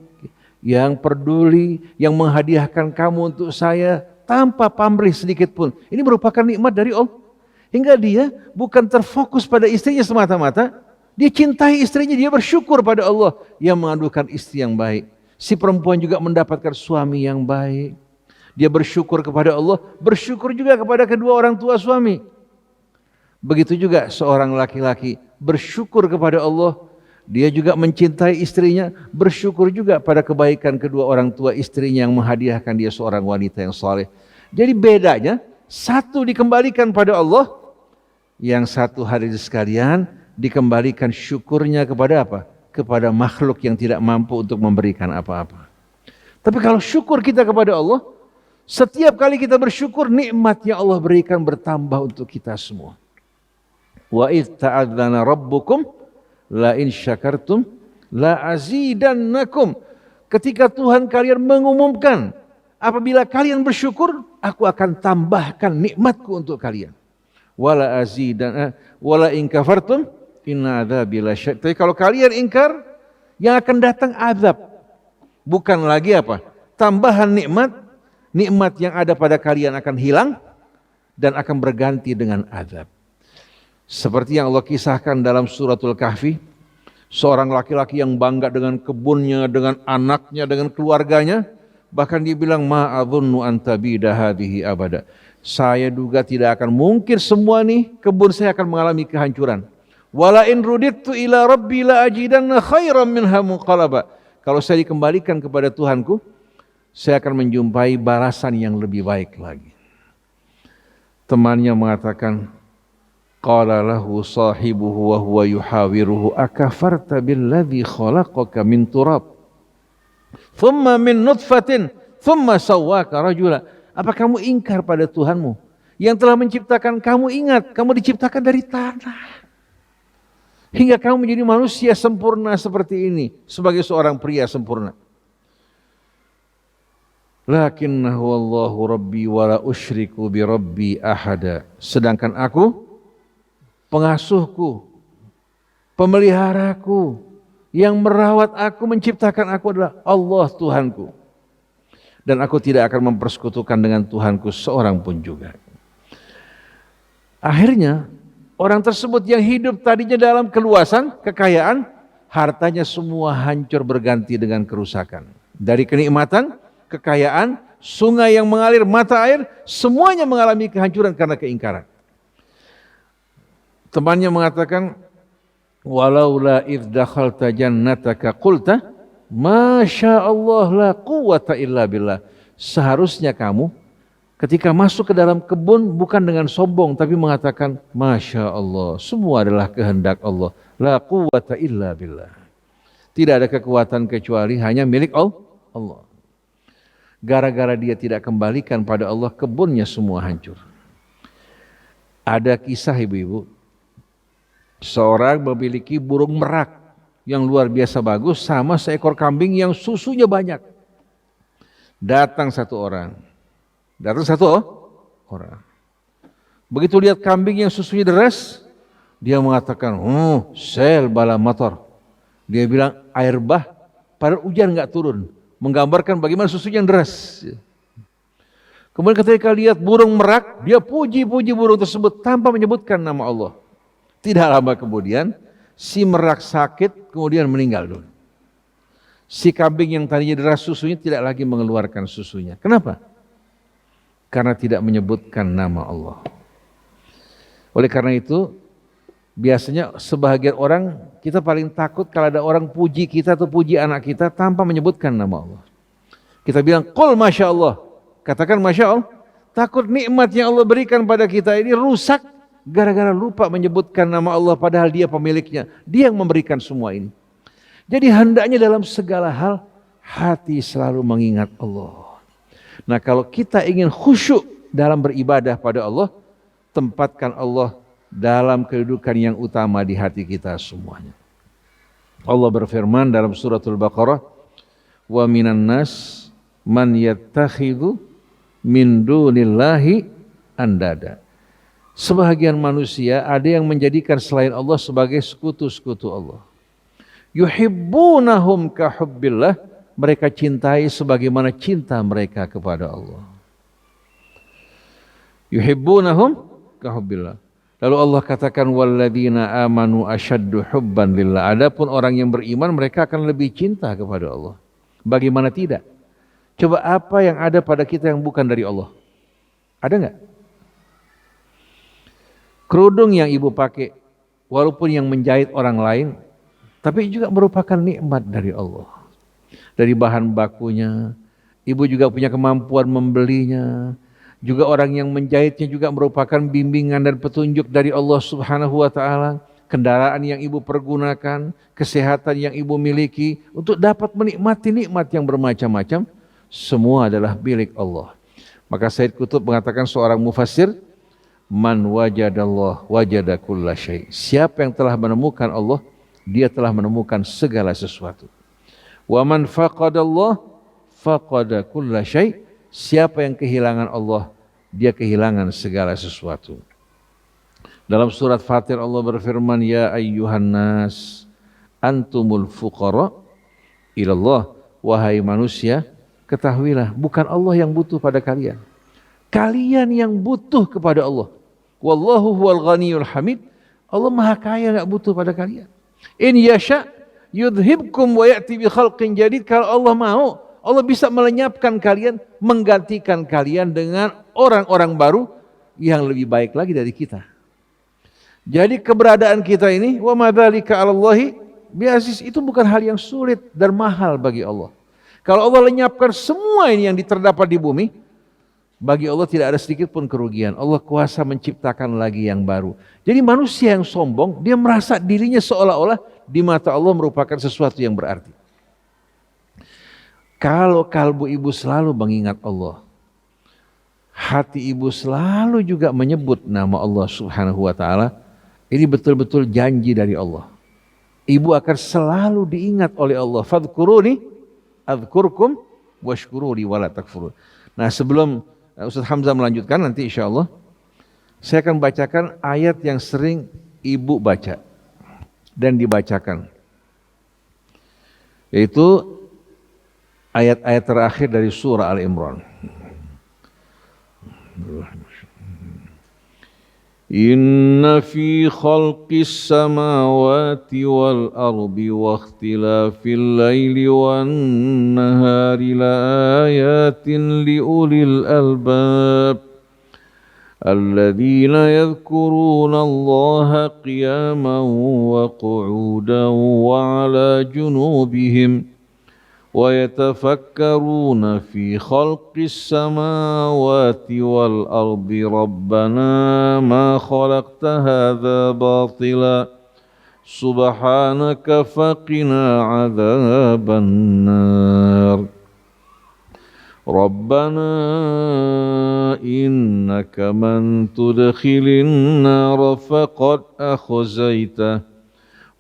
yang peduli, yang menghadiahkan kamu untuk saya tanpa pamrih sedikit pun. Ini merupakan nikmat dari Allah. Hingga dia bukan terfokus pada istrinya semata-mata, dia cintai istrinya, dia bersyukur pada Allah yang menganugerahkan istri yang baik. Si perempuan juga mendapatkan suami yang baik. Dia bersyukur kepada Allah, bersyukur juga kepada kedua orang tua suami. Begitu juga seorang laki-laki bersyukur kepada Allah, dia juga mencintai istrinya, bersyukur juga pada kebaikan kedua orang tua istrinya yang menghadiahkan dia seorang wanita yang saleh. Jadi bedanya, satu dikembalikan pada Allah, yang satu hari sekalian dikembalikan syukurnya kepada apa? kepada makhluk yang tidak mampu untuk memberikan apa-apa. Tapi kalau syukur kita kepada Allah, setiap kali kita bersyukur, nikmat yang Allah berikan bertambah untuk kita semua. Wa idh ta'adzana rabbukum la in syakartum la azidannakum. Ketika Tuhan kalian mengumumkan, apabila kalian bersyukur, aku akan tambahkan nikmatku untuk kalian. Wala in kafartum inna adzabi lasyadid. Tapi kalau kalian ingkar, yang akan datang azab. Bukan lagi apa? Tambahan nikmat, nikmat yang ada pada kalian akan hilang dan akan berganti dengan azab. Seperti yang Allah kisahkan dalam suratul Kahfi, seorang laki-laki yang bangga dengan kebunnya, dengan anaknya, dengan keluarganya, bahkan dia bilang ma'adhunnu an tabida hadhihi abada. Saya duga tidak akan mungkin semua nih kebun saya akan mengalami kehancuran. Wala in rudittu ila rabbi la ajidanna khairan minha munqalaba. Kalau saya dikembalikan kepada Tuhanku, saya akan menjumpai balasan yang lebih baik lagi. Temannya mengatakan, qala lahu sahibuhu wa huwa yuhawiruhu akafarta billadhi khalaqaka min turab thumma min nutfatin thumma sawwaka rajula. Apa kamu ingkar pada Tuhanmu yang telah menciptakan kamu? Ingat, kamu diciptakan dari tanah hingga kamu menjadi manusia sempurna seperti ini, sebagai seorang pria sempurna. Lakinnahu Allahu rabbi wa la usyriku bi rabbi ahada. Sedangkan aku, pengasuhku, pemeliharaku, yang merawat aku, menciptakan aku adalah Allah Tuhanku. Dan aku tidak akan mempersekutukan dengan Tuhanku seorang pun juga. Akhirnya, orang tersebut yang hidup tadinya dalam keluasan, kekayaan, hartanya semua hancur berganti dengan kerusakan. Dari kenikmatan, kekayaan, sungai yang mengalir mata air, semuanya mengalami kehancuran karena keingkaran. Temannya mengatakan, walaula idh dakhalta jannataka qulta masya Allah la quwwata illa billah. Seharusnya kamu ketika masuk ke dalam kebun bukan dengan sombong tapi mengatakan masya Allah, semua adalah kehendak Allah, la quwwata illa billah. Tidak ada kekuatan kecuali hanya milik Allah. Gara-gara dia tidak kembalikan pada Allah, kebunnya semua hancur. Ada kisah ibu-ibu, seorang memiliki burung merak yang luar biasa bagus sama seekor kambing yang susunya banyak. Datang satu orang. Begitu lihat kambing yang susunya deras, dia mengatakan, sel bala motor. Dia bilang air bah, padahal hujan nggak turun, menggambarkan bagaimana susunya yang deras. Kemudian ketika lihat burung merak, dia puji-puji burung tersebut tanpa menyebutkan nama Allah. Tidak lama kemudian, si merak sakit, kemudian meninggal dulu. Si kambing yang tadinya deras susunya tidak lagi mengeluarkan susunya. Kenapa? Karena tidak menyebutkan nama Allah. Oleh karena itu, biasanya sebahagian orang, kita paling takut kalau ada orang puji kita atau puji anak kita tanpa menyebutkan nama Allah. Kita bilang, qul masya Allah. Katakan masya Allah. Takut nikmat yang Allah berikan pada kita ini rusak gara-gara lupa menyebutkan nama Allah padahal dia pemiliknya. Dia yang memberikan semua ini. Jadi hendaknya dalam segala hal hati selalu mengingat Allah. Nah, kalau kita ingin khusyuk dalam beribadah pada Allah, tempatkan Allah dalam kedudukan yang utama di hati kita semuanya. Allah berfirman dalam suratul Baqarah, "Wa minan nas man yattakhidhu min dunillahi andada." Sebahagian manusia ada yang menjadikan selain Allah sebagai sekutu-sekutu Allah. Yuhibbunahum ka hubbillah, mereka cintai sebagaimana cinta mereka kepada Allah. Yuhibbunahum ka hubbillah. Lalu Allah katakan walladzina amanu asyaddu hubban lillah. Adapun orang yang beriman mereka akan lebih cinta kepada Allah. Bagaimana tidak? Coba apa yang ada pada kita yang bukan dari Allah? Ada enggak? Kerudung yang ibu pakai, walaupun yang menjahit orang lain, tapi juga merupakan nikmat dari Allah. Dari bahan bakunya, ibu juga punya kemampuan membelinya. Juga orang yang menjahitnya juga merupakan bimbingan dan petunjuk dari Allah Subhanahu wa ta'ala. kendaraan yang ibu pergunakan, kesehatan yang ibu miliki, untuk dapat menikmati nikmat yang bermacam-macam, semua adalah milik Allah. Maka Said Qutb mengatakan, seorang mufassir, man wajadallah wajada kulla syai. Siapa yang telah menemukan Allah, dia telah menemukan segala sesuatu. Wa man faqadallah faqada kulla syai. Siapa yang kehilangan Allah, dia kehilangan segala sesuatu. Dalam surat Fatir Allah berfirman, ya ayyuhan nas antumul fuqara ilallah. Wahai manusia, ketahuilah bukan Allah yang butuh pada kalian. Kalian yang butuh kepada Allah. Wallahu huwal ghaniyul hamid. Allah maha kaya, enggak butuh pada kalian. In yasha yudhibkum wa ya'ti bi khalqin jadid. Kalau Allah mau, Allah bisa melenyapkan kalian, menggantikan kalian dengan orang-orang baru yang lebih baik lagi dari kita. Jadi keberadaan kita ini, wa madzalika 'alallahi bi'aziz, itu bukan hal yang sulit dan mahal bagi Allah. Kalau Allah lenyapkan semua ini yang terdapat di bumi, bagi Allah tidak ada sedikit pun kerugian. Allah kuasa menciptakan lagi yang baru. Jadi manusia yang sombong, dia merasa dirinya seolah-olah di mata Allah merupakan sesuatu yang berarti. Kalau kalbu ibu selalu mengingat Allah, hati ibu selalu juga menyebut nama Allah Subhanahu wa ta'ala, ini betul-betul janji dari Allah. Ibu akan selalu diingat oleh Allah. Fadhkuruni adzkurkum washkuruni wala takfurun. Nah, sebelum Ustaz Hamzah melanjutkan nanti insya Allah, saya akan bacakan ayat yang sering ibu baca dan dibacakan, yaitu ayat-ayat terakhir dari surah Al-Imran. Inna fi khalqis samawati wal ardi wa ikhtilafil laili wan nahari la ayatin li ulil albab alladzina yadhkuruna Allaha qiyaman wa qu'udan wa ala junubihim وَيَتَفَكَّرُونَ فِي خَلْقِ السَّمَاوَاتِ وَالْأَرْضِ رَبَّنَا مَا خَلَقْتَ هَذَا بَاطِلًا سُبْحَانَكَ فَقِنَا عَذَابَ النَّارِ رَبَّنَا إِنَّكَ مَنْ تُدْخِلِ النَّارَ فَقَدْ أَخْزَيْتَهُ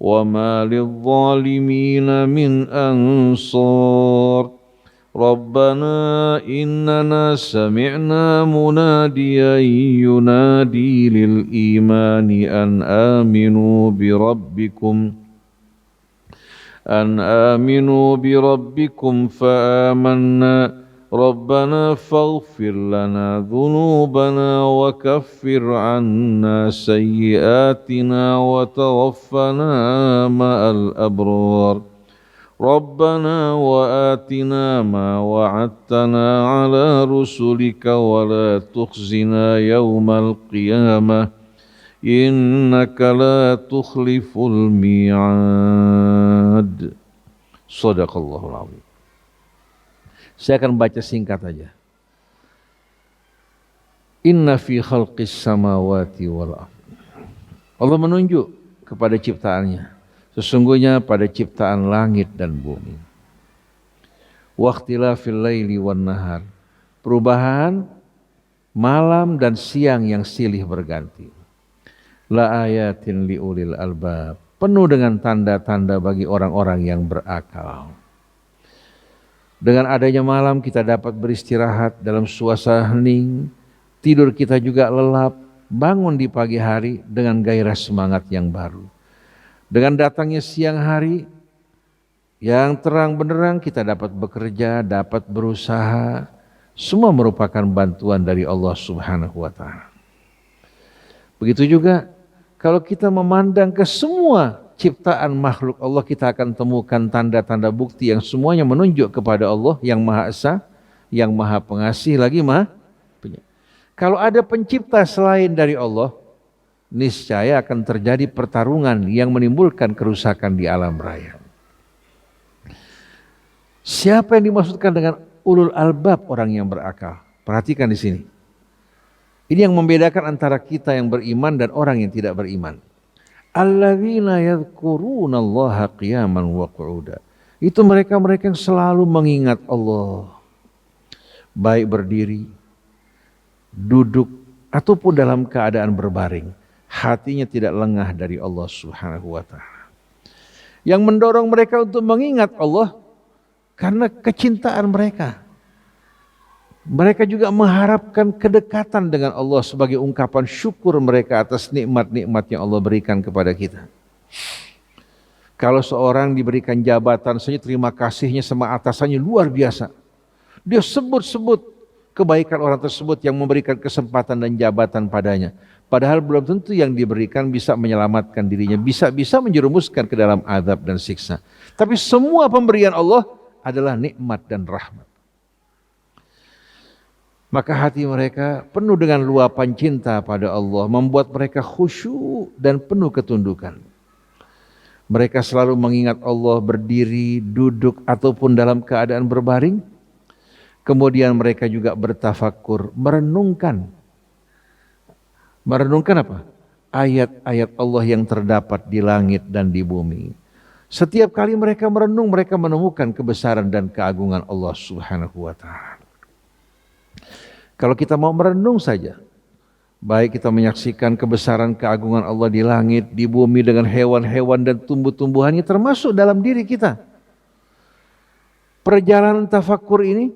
وَمَا لِلظَّالِمِينَ مِنْ أَنصَارٍ رَبَّنَا إِنَّنَا سَمِعْنَا مُنَادِيًا يُنَادِي لِلْإِيمَانِ أَنْ آمِنُوا بِرَبِّكُمْ فَآمَنَّا رَبَّنَا فَاغْفِرْ لَنَا ذُنُوبَنَا وَكَفِّرْ عَنَّا سَيِّئَاتِنَا وَتَوَفَّنَا مَعَ الْأَبْرَارِ رَبَّنَا وَآتِنَا مَا وَعَدتَّنَا عَلَى رُسُلِكَ وَلَا تُخْزِنَا يَوْمَ الْقِيَامَةِ إِنَّكَ لَا تُخْلِفُ الْمِيعَادَ صدق الله العظيم. Saya akan baca singkat aja. Inna fi khalqis samawati wal ardh. Allah menunjuk kepada ciptaannya. Sesungguhnya pada ciptaan langit dan bumi. Wa ikhtilafil laili wan nahar. Perubahan malam dan siang yang silih berganti. La ayatin liulil albab. Penuh dengan tanda-tanda bagi orang-orang yang berakal. Dengan adanya malam kita dapat beristirahat dalam suasana hening, tidur kita juga lelap, bangun di pagi hari dengan gairah semangat yang baru. Dengan datangnya siang hari yang terang benderang kita dapat bekerja, dapat berusaha, semua merupakan bantuan dari Allah Subhanahu wa ta'ala. Begitu juga kalau kita memandang ke semua ciptaan makhluk Allah, kita akan temukan tanda-tanda bukti yang semuanya menunjuk kepada Allah yang Maha Esa, yang Maha Pengasih, lagi Maha Penyayang. Kalau ada pencipta selain dari Allah, niscaya akan terjadi pertarungan yang menimbulkan kerusakan di alam raya. Siapa yang dimaksudkan dengan ulul albab, orang yang berakal? Perhatikan di sini. Ini yang membedakan antara kita yang beriman dan orang yang tidak beriman. alladzina yadhkurunallaha qiyaman wa qu'uda. Itu mereka-mereka yang selalu mengingat Allah, baik berdiri, duduk, ataupun dalam keadaan berbaring. Hatinya tidak lengah dari Allah Subhanahu wa ta'ala. Yang mendorong mereka untuk mengingat Allah karena kecintaan mereka. Mereka juga mengharapkan kedekatan dengan Allah sebagai ungkapan syukur mereka atas nikmat-nikmat yang Allah berikan kepada kita. Kalau seorang diberikan jabatan saja terima kasihnya sama atasannya luar biasa. Dia sebut-sebut kebaikan orang tersebut yang memberikan kesempatan dan jabatan padanya. Padahal belum tentu yang diberikan bisa menyelamatkan dirinya, bisa menjerumuskan ke dalam azab dan siksa. Tapi semua pemberian Allah adalah nikmat dan rahmat. Maka hati mereka penuh dengan luapan cinta pada Allah, membuat mereka khusyuk dan penuh ketundukan. Mereka selalu mengingat Allah berdiri, duduk, ataupun dalam keadaan berbaring. Kemudian mereka juga bertafakur, merenungkan. Merenungkan apa? Ayat-ayat Allah yang terdapat di langit dan di bumi. Setiap kali mereka merenung, mereka menemukan kebesaran dan keagungan Allah Subhanahu wa ta'ala. Kalau kita mau merenung saja, baik kita menyaksikan kebesaran keagungan Allah di langit, di bumi dengan hewan-hewan dan tumbuh-tumbuhannya termasuk dalam diri kita. Perjalanan tafakur ini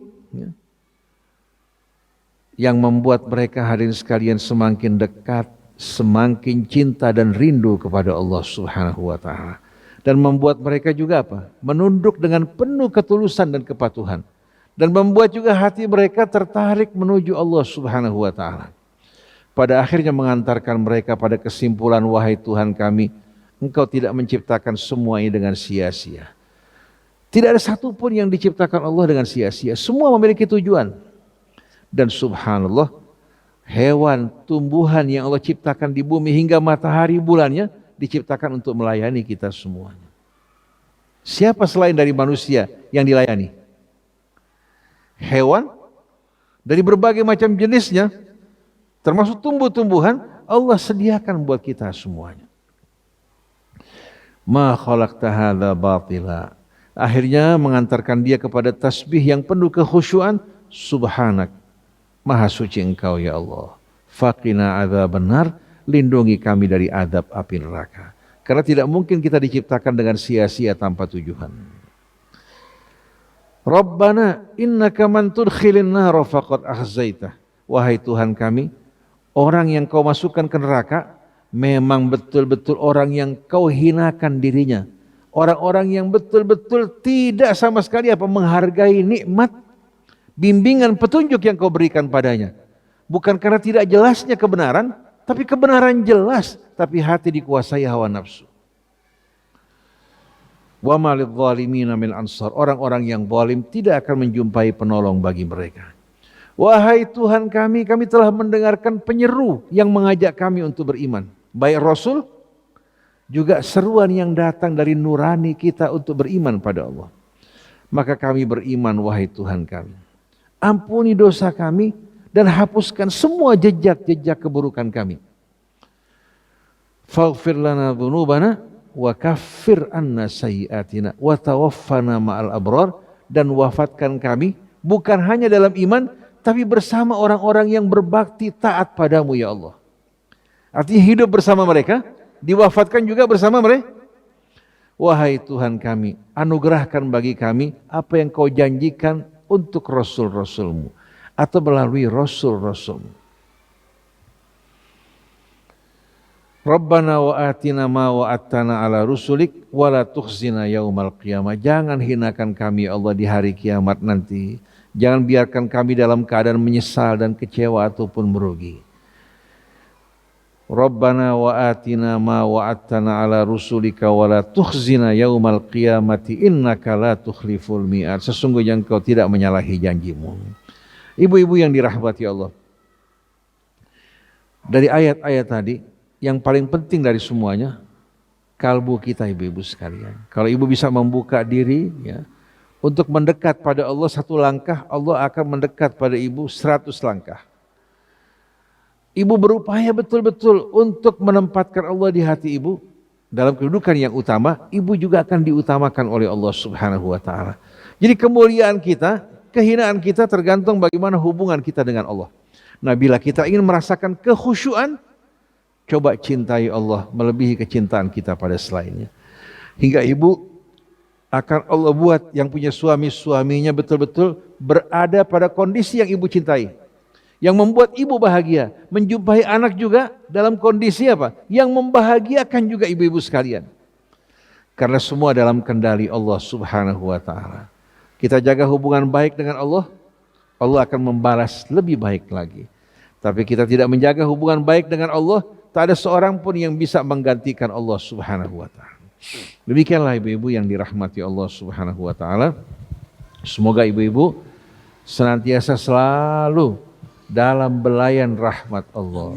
yang membuat mereka hadirin sekalian semakin dekat, semakin cinta dan rindu kepada Allah Subhanahu wa ta'ala. Dan membuat mereka juga apa? Menunduk dengan penuh ketulusan dan kepatuhan. Dan membuat juga hati mereka tertarik menuju Allah Subhanahu wa ta'ala. Pada akhirnya mengantarkan mereka pada kesimpulan, wahai Tuhan kami, Engkau tidak menciptakan semuanya dengan sia-sia. Tidak ada satupun yang diciptakan Allah dengan sia-sia. Semua memiliki tujuan. Dan subhanallah, hewan, tumbuhan yang Allah ciptakan di bumi hingga matahari bulannya diciptakan untuk melayani kita semuanya. Siapa selain dari manusia yang dilayani? Hewan dari berbagai macam jenisnya, termasuk tumbuh-tumbuhan, Allah sediakan buat kita semuanya. Ma khalaqta hadza batila. Akhirnya mengantarkan dia kepada tasbih yang penuh kekhusyuan. Subhanak, maha suci Engkau ya Allah. Faqina adzabannar, lindungi kami dari azab api neraka. Karena tidak mungkin kita diciptakan dengan sia-sia tanpa tujuan. Rabbana innaka man tudkhilin nara faqad akhzaitah. Wahai Tuhan kami, orang yang Kau masukkan ke neraka memang betul-betul orang yang Kau hinakan dirinya. Orang-orang yang betul-betul tidak sama sekali menghargai nikmat, bimbingan, petunjuk yang Kau berikan padanya. Bukan karena tidak jelasnya kebenaran, tapi kebenaran jelas, tapi hati dikuasai hawa nafsu. Wa ma lidh-dhalimina min ansar. Orang-orang yang zalim tidak akan menjumpai penolong bagi mereka. Wahai Tuhan kami telah mendengarkan penyeru yang mengajak kami untuk beriman. Baik Rasul, juga seruan yang datang dari nurani kita untuk beriman pada Allah. Maka kami beriman, wahai Tuhan kami. Ampuni dosa kami dan hapuskan semua jejak-jejak keburukan kami. Faghfir lana dzunubana wa kaffir anna sayyi'atina wa tawaffana ma'al abrar, dan wafatkan kami bukan hanya dalam iman tapi bersama orang-orang yang berbakti taat padamu ya Allah. Artinya hidup bersama mereka, diwafatkan juga bersama mereka. Wahai Tuhan kami, anugerahkan bagi kami apa yang Kau janjikan untuk Rasul-Rasulmu atau melalui Rasul-Rasulmu. Rabbana wa atina ma wa'adtana ala rusulik wa la tukhzina yaumal qiyamah. Jangan hinakan kami Allah di hari kiamat nanti. Jangan biarkan kami dalam keadaan menyesal dan kecewa ataupun merugi. Rabbana wa atina ma wa'adtana ala rusulika wa la tukhzina yaumal qiyamati innaka la tukhliful mi'ad. Sesungguhnya Engkau tidak menyalahi janjimu. Ibu-ibu yang dirahmati Allah, dari ayat-ayat tadi, yang paling penting dari semuanya, kalbu kita ibu-ibu sekalian. Kalau ibu bisa membuka diri ya, untuk mendekat pada Allah satu langkah, Allah akan mendekat pada ibu 100 langkah. Ibu berupaya betul-betul untuk menempatkan Allah di hati ibu, dalam kedudukan yang utama, ibu juga akan diutamakan oleh Allah Subhanahu wa taala. Jadi kemuliaan kita, kehinaan kita tergantung bagaimana hubungan kita dengan Allah. Nah, bila kita ingin merasakan kekhusyuan, coba cintai Allah melebihi kecintaan kita pada selainnya. Hingga ibu akan Allah buat yang punya suami, suaminya betul-betul berada pada kondisi yang ibu cintai. Yang membuat ibu bahagia, menjumpai anak juga dalam kondisi apa? Yang membahagiakan juga ibu-ibu sekalian. Karena semua dalam kendali Allah Subhanahu wa taala. Kita jaga hubungan baik dengan Allah, Allah akan membalas lebih baik lagi. Tapi kita tidak menjaga hubungan baik dengan Allah, tak ada seorang pun yang bisa menggantikan Allah Subhanahu wa taala. Demikianlah ibu-ibu yang dirahmati Allah Subhanahu wa taala. Semoga ibu-ibu senantiasa selalu dalam belayan rahmat Allah,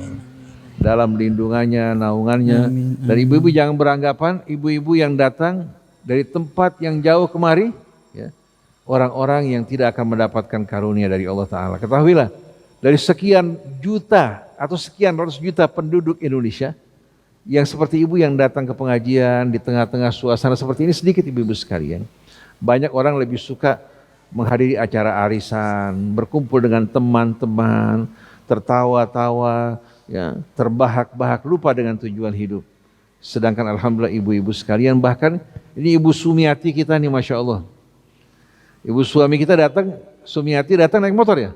dalam lindungannya, naungannya. Dan ibu-ibu jangan beranggapan ibu-ibu yang datang dari tempat yang jauh kemari, ya, orang-orang yang tidak akan mendapatkan karunia dari Allah Ta'ala. Ketahuilah, dari sekian juta atau sekian ratus juta penduduk Indonesia, yang seperti ibu yang datang ke pengajian di tengah-tengah suasana seperti ini, sedikit ibu-ibu sekalian. Banyak orang lebih suka menghadiri acara arisan, berkumpul dengan teman-teman, tertawa-tawa, ya, terbahak-bahak, lupa dengan tujuan hidup. Sedangkan alhamdulillah ibu-ibu sekalian, bahkan ini Ibu Sumiati kita nih, Masya Allah. Ibu suami kita datang, Sumiati datang naik motor ya?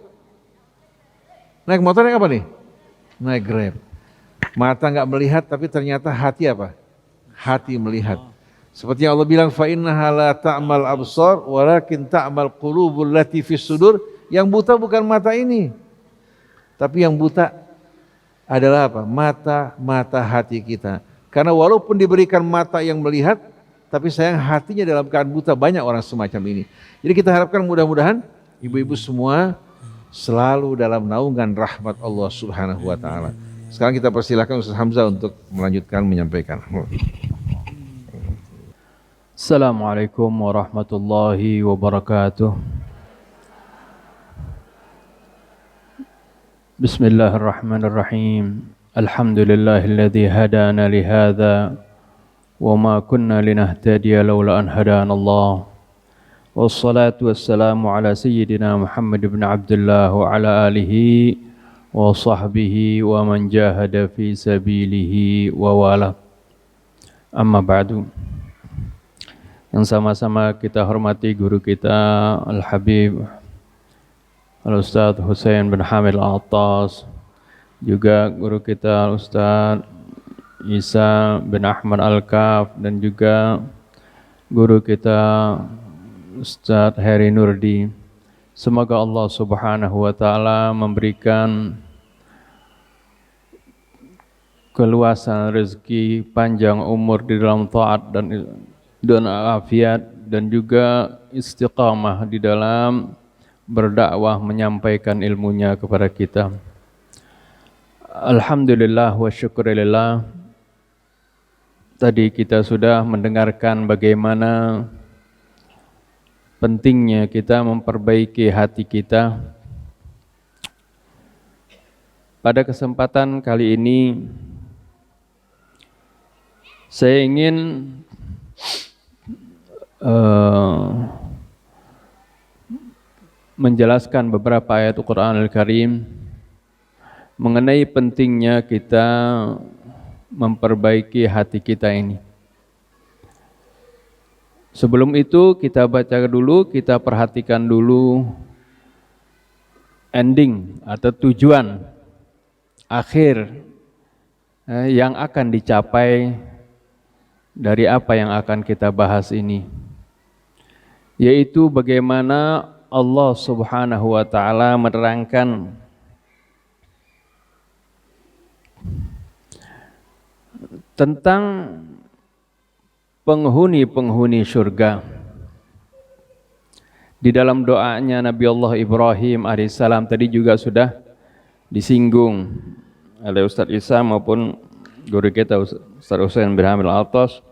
Naik motor naik apa nih? Naik Grab. Mata nggak melihat, tapi ternyata hati apa? Hati melihat. Seperti yang Allah bilang, fa innaha la ta'mal absar walakin ta'mal qulubul lati fis sudur. Yang buta bukan mata ini, tapi yang buta adalah apa? Mata hati kita. Karena walaupun diberikan mata yang melihat, tapi sayang hatinya dalam keadaan buta. Banyak orang semacam ini. Jadi kita harapkan mudah-mudahan ibu-ibu semua selalu dalam naungan rahmat Allah Subhanahu wa taala. Sekarang kita persilakan Ustaz Hamzah untuk melanjutkan menyampaikan. Assalamualaikum warahmatullahi wabarakatuh. Bismillahirrahmanirrahim. Alhamdulillahilladzi hadana lihadza wa ma kunna linahtadiya laula an hadanallah. Wassalatu wassalamu ala sayyidina Muhammad ibn Abdullah wa ala alihi wa sahbihi wa man jahada fi sabilihi wa wala. Amma ba'du. Yang sama-sama kita hormati guru kita Al-Habib Al-Ustadz Husain bin Hamid Al-Attas, juga guru kita Al-Ustadz Isa bin Ahmad Al-Kaf, dan juga guru kita Ustadz Heri Nurdi. Semoga Allah Subhanahu wa taala memberikan keluasan rezeki, panjang umur di dalam taat dan afiat, dan juga istiqamah di dalam berdakwah, menyampaikan ilmunya kepada kita. Alhamdulillah wa syukurillah. Tadi kita sudah mendengarkan bagaimana pentingnya kita memperbaiki hati kita. Pada kesempatan kali ini saya ingin menjelaskan beberapa ayat Al-Quran Al-Karim mengenai pentingnya kita memperbaiki hati kita ini. Sebelum itu kita baca dulu, kita perhatikan dulu ending atau tujuan akhir yang akan dicapai dari apa yang akan kita bahas ini, yaitu bagaimana Allah Subhanahu wa taala menerangkan tentang penghuni-penghuni surga. Di dalam doanya Nabi Allah Ibrahim alaihissalam tadi juga sudah disinggung oleh Ustadz Isa maupun guru kita Ustadz Husain bin Hamid Al-Attas.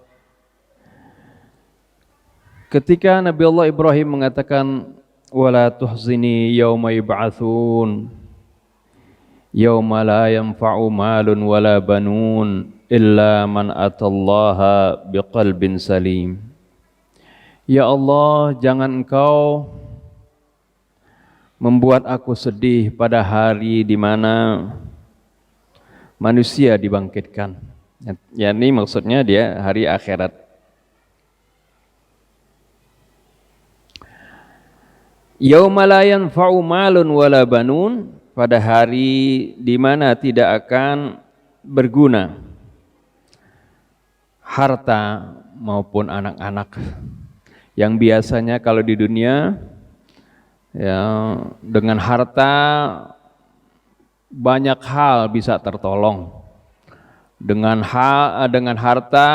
Ketika Nabi Allah Ibrahim mengatakan wala tuhzini yauma yub'atsun yauma la yanfa'u malun wala banun illa man atallaha biqalbin salim. Ya Allah, jangan Engkau membuat aku sedih pada hari di mana manusia dibangkitkan. Yani maksudnya dia hari akhirat. Yauma la yanfa'u malun wala banun, pada hari di mana tidak akan berguna harta maupun anak-anak. Yang biasanya kalau di dunia ya dengan harta banyak hal bisa tertolong. Dengan harta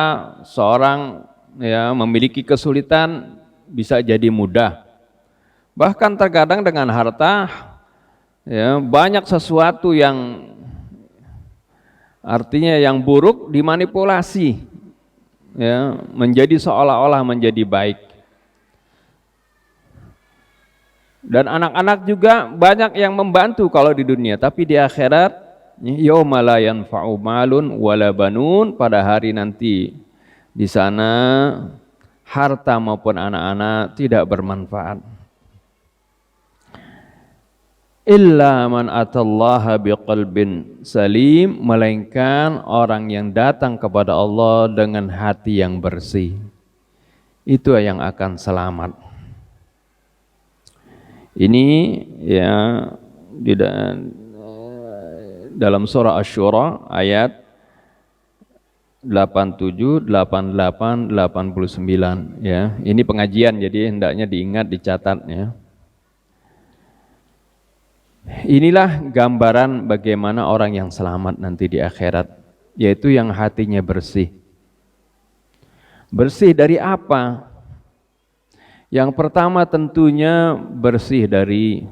seorang ya memiliki kesulitan bisa jadi mudah. Bahkan terkadang dengan harta ya banyak sesuatu yang artinya yang buruk dimanipulasi ya menjadi seolah-olah menjadi baik. Dan anak-anak juga banyak yang membantu kalau di dunia, tapi di akhirat yauma la yanfa'u malun wala banun, pada hari nanti di sana harta maupun anak-anak tidak bermanfaat. Illa man atallaha biqalbin salim, melainkan orang yang datang kepada Allah dengan hati yang bersih. Itu yang akan selamat. Ini ya di dalam surah Asy-Syura ayat 87, 88, 89 ya. Ini pengajian jadi hendaknya diingat, dicatat ya. Inilah gambaran bagaimana orang yang selamat nanti di akhirat, yaitu yang hatinya bersih. Bersih dari apa? Yang pertama tentunya bersih dari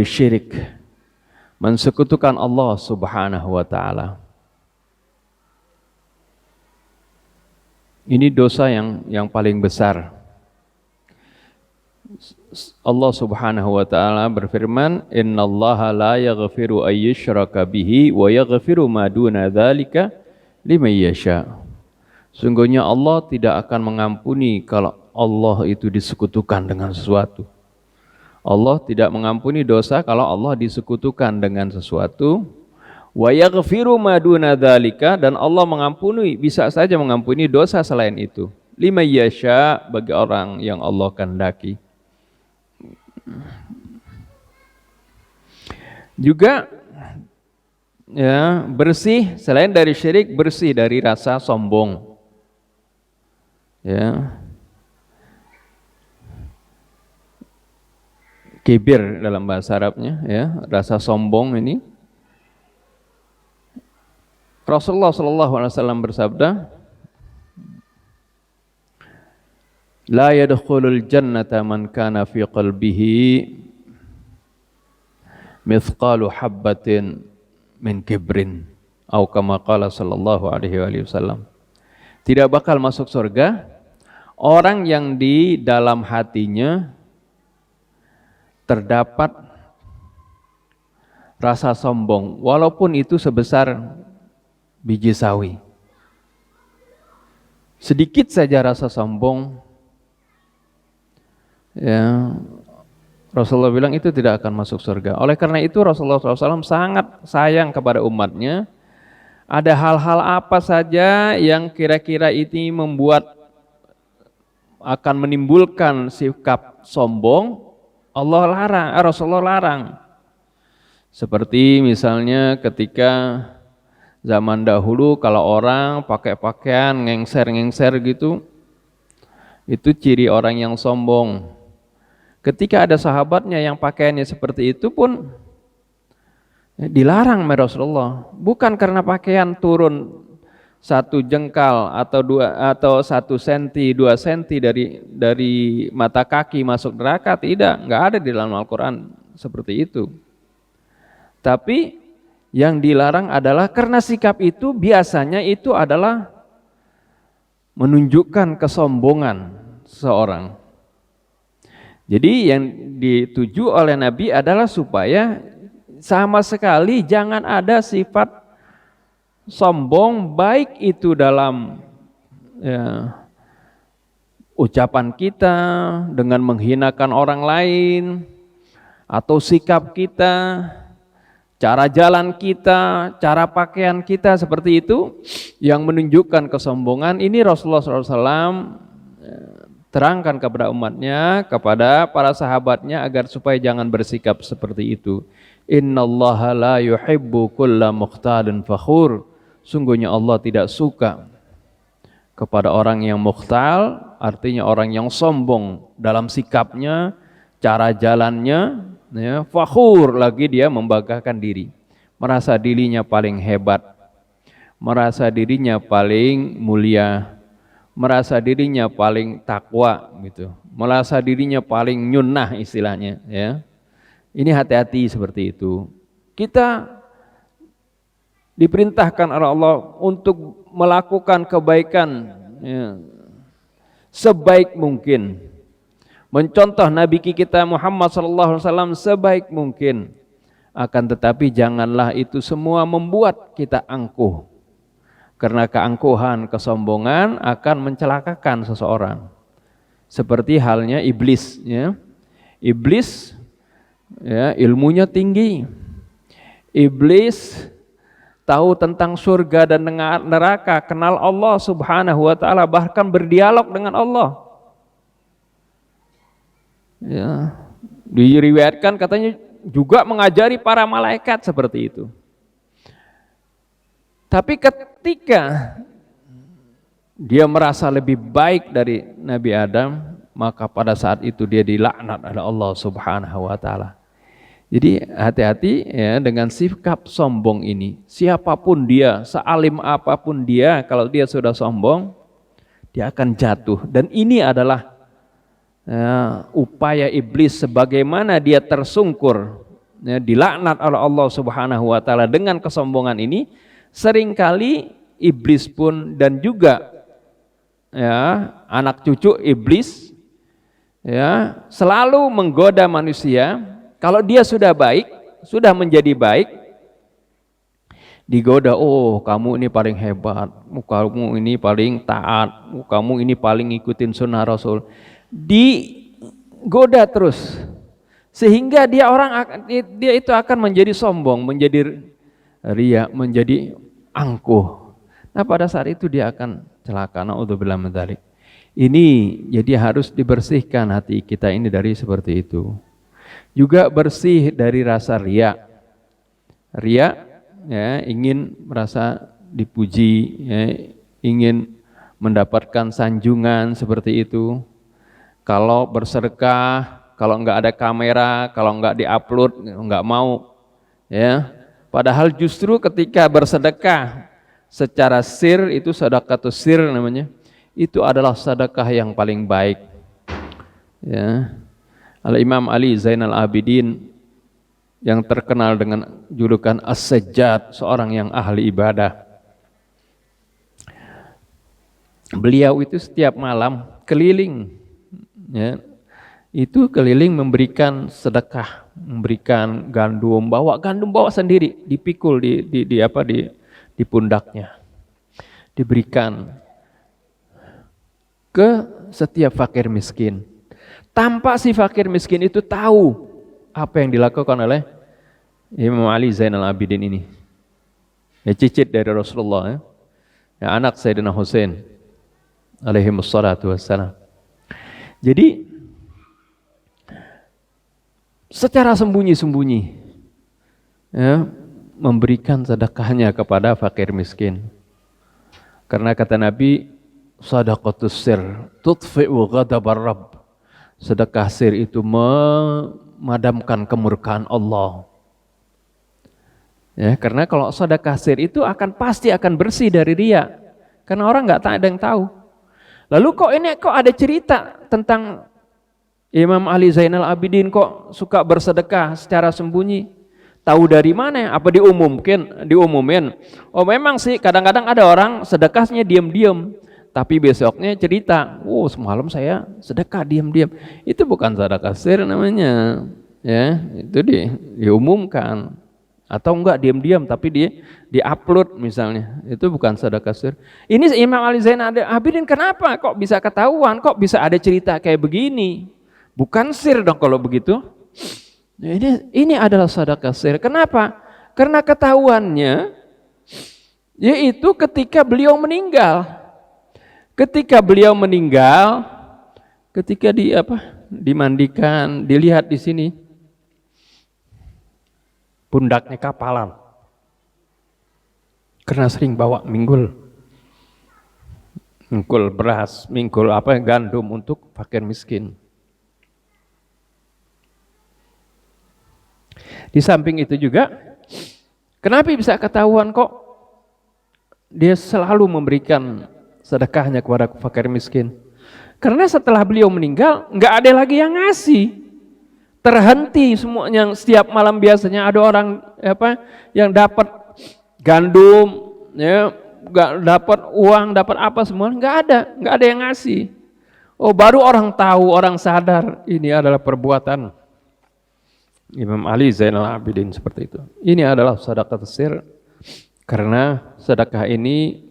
syirik, mensekutukan Allah Subhanahu wa taala. Ini dosa yang paling besar. Allah Subhanahu wa taala berfirman, "Innallaha la yaghfiru ay yushraka bihi wa yaghfiru ma duna dzalika liman yasha." Sungguhnya Allah tidak akan mengampuni kalau Allah itu disekutukan dengan sesuatu. Allah tidak mengampuni dosa kalau Allah disekutukan dengan sesuatu. Wa yaghfiru ma duna dzalika, dan Allah mengampuni, bisa saja mengampuni dosa selain itu. Liman yasha, bagi orang yang Allah kehendaki. Juga ya, bersih selain dari syirik, bersih dari rasa sombong. Ya. Kibir dalam bahasa Arabnya ya, rasa sombong ini. Rasulullah SAW bersabda, "La yadkhulul jannata man kana fi qalbihi mithqalu habbatin min kibrin." Atau kama qala sallallahu alaihi wasallam. Tidak bakal masuk surga orang yang di dalam hatinya terdapat rasa sombong, walaupun itu sebesar biji sawi. Sedikit saja rasa sombong, ya, Rasulullah bilang itu tidak akan masuk surga. Oleh karena itu Rasulullah SAW sangat sayang kepada umatnya. Ada hal-hal apa saja yang kira-kira ini membuat akan menimbulkan sikap sombong, Allah larang, Rasulullah larang. Seperti misalnya ketika zaman dahulu kalau orang pakai pakaian ngengser-ngengser gitu, itu ciri orang yang sombong. Ketika ada sahabatnya yang pakaiannya seperti itu pun dilarang oleh Rasulullah. Bukan karena pakaian turun 1 jengkal atau 1 senti, 2 senti dari mata kaki masuk neraka, tidak, enggak ada di dalam Al-Quran seperti itu. Tapi yang dilarang adalah karena sikap itu biasanya itu adalah menunjukkan kesombongan seseorang. Jadi yang dituju oleh Nabi adalah supaya sama sekali jangan ada sifat sombong baik itu dalam ya, ucapan kita dengan menghinakan orang lain, atau sikap kita, cara jalan kita, cara pakaian kita seperti itu yang menunjukkan kesombongan. Ini Rasulullah SAW terangkan kepada umatnya, kepada para sahabatnya agar supaya jangan bersikap seperti itu. Innallaha la yuhibbu kulla mukhtalin fakhur. Sungguhnya Allah tidak suka kepada orang yang mukhtal, artinya orang yang sombong dalam sikapnya, cara jalannya, ya, fakhur lagi dia membanggakan diri, merasa dirinya paling hebat, merasa dirinya paling mulia, merasa dirinya paling takwa gitu, merasa dirinya paling nyunnah istilahnya ya. Ini hati-hati seperti itu. Kita diperintahkan oleh Allah untuk melakukan kebaikan ya, sebaik mungkin, mencontoh Nabi kita Muhammad SAW sebaik mungkin. Akan tetapi janganlah itu semua membuat kita angkuh, karena keangkuhan, kesombongan akan mencelakakan seseorang. Seperti halnya iblis ya. Iblis ya, ilmunya tinggi. Iblis tahu tentang surga dan neraka, kenal Allah Subhanahu wa taala, bahkan berdialog dengan Allah. Ya, diriwayatkan katanya juga mengajari para malaikat seperti itu. Tapi ketika dia merasa lebih baik dari Nabi Adam, maka pada saat itu dia dilaknat oleh Allah Subhanahu wa taala. Jadi hati-hati ya dengan sikap sombong ini. Siapapun dia, sealim apapun dia, kalau dia sudah sombong, dia akan jatuh. Dan ini adalah ya, upaya iblis sebagaimana dia tersungkur ya, dilaknat oleh Allah Subhanahu wa taala dengan kesombongan ini. Seringkali iblis pun dan juga ya anak cucu iblis ya selalu menggoda manusia. Kalau dia sudah baik, sudah menjadi baik, digoda, oh kamu ini paling hebat, kamu ini paling taat, kamu ini paling ngikutin sunnah Rasul. Digoda terus, sehingga dia itu akan menjadi sombong, menjadi riya, menjadi angkuh. Nah pada saat itu dia akan celaka. Naudzubillah min dzalik. Ini jadi harus dibersihkan hati kita ini dari seperti itu. Juga bersih dari rasa riya. Riya ya, ingin merasa dipuji, ya, ingin mendapatkan sanjungan seperti itu. Kalau bersedekah, kalau enggak ada kamera, kalau enggak diupload, enggak mau. Ya. Padahal justru ketika bersedekah secara sir, itu sedekatus sir namanya, itu adalah sedekah yang paling baik. Ya. Al-Imam Ali Zainal Abidin yang terkenal dengan julukan As-Sajjad, seorang yang ahli ibadah. Beliau itu setiap malam keliling, ya, itu keliling memberikan sedekah, memberikan gandum, bawa sendiri, dipikul di pundaknya, diberikan ke setiap fakir miskin. Tanpa si fakir miskin itu tahu apa yang dilakukan oleh Imam Ali Zainal Abidin ini. Ya, cicit dari Rasulullah, ya. Ya, anak Sayyidina Husain alaihi wassalatu wassalam. Jadi secara sembunyi-sembunyi ya, memberikan sedekahnya kepada fakir miskin. Karena kata Nabi, shadaqatus sir tudfi'u ghadabar rabb. Sedekah sir itu memadamkan kemurkaan Allah. Ya, karena kalau sedekah sir itu pasti akan bersih dari riya. Karena orang nggak ada yang tahu. Lalu kok ada cerita tentang Imam Ali Zainal Abidin kok suka bersedekah secara sembunyi? Tahu dari mana? Apa diumumin? Oh memang sih kadang-kadang ada orang sedekahnya diam-diam. Tapi besoknya cerita, semalam saya sedekah diam-diam. Itu bukan sedekah sir namanya, ya. Itu diumumkan. Atau enggak diam-diam tapi di-upload misalnya. Itu bukan sedekah sir. Ini Imam Ali Zainal Abidin kenapa kok bisa ketahuan, kok bisa ada cerita kayak begini? Bukan sir dong kalau begitu. Ini adalah sedekah sir. Kenapa? Karena ketahuannya yaitu ketika beliau meninggal. Ketika beliau meninggal, ketika dimandikan, dilihat di sini pundaknya kapalan. Karena sering bawa minggul beras, minggul gandum untuk fakir miskin. Di samping itu juga, kenapa bisa ketahuan kok dia selalu memberikan sedekahnya kepada fakir miskin? Karena setelah beliau meninggal, nggak ada lagi yang ngasih. Terhenti semuanya. Setiap malam biasanya ada orang yang dapat gandum, ya, nggak dapat uang, dapat apa semua, nggak ada yang ngasih. Oh, baru orang tahu, orang sadar ini adalah perbuatan Imam Ali Zainal Abidin seperti itu. Ini adalah sedekah sir, karena sedekah ini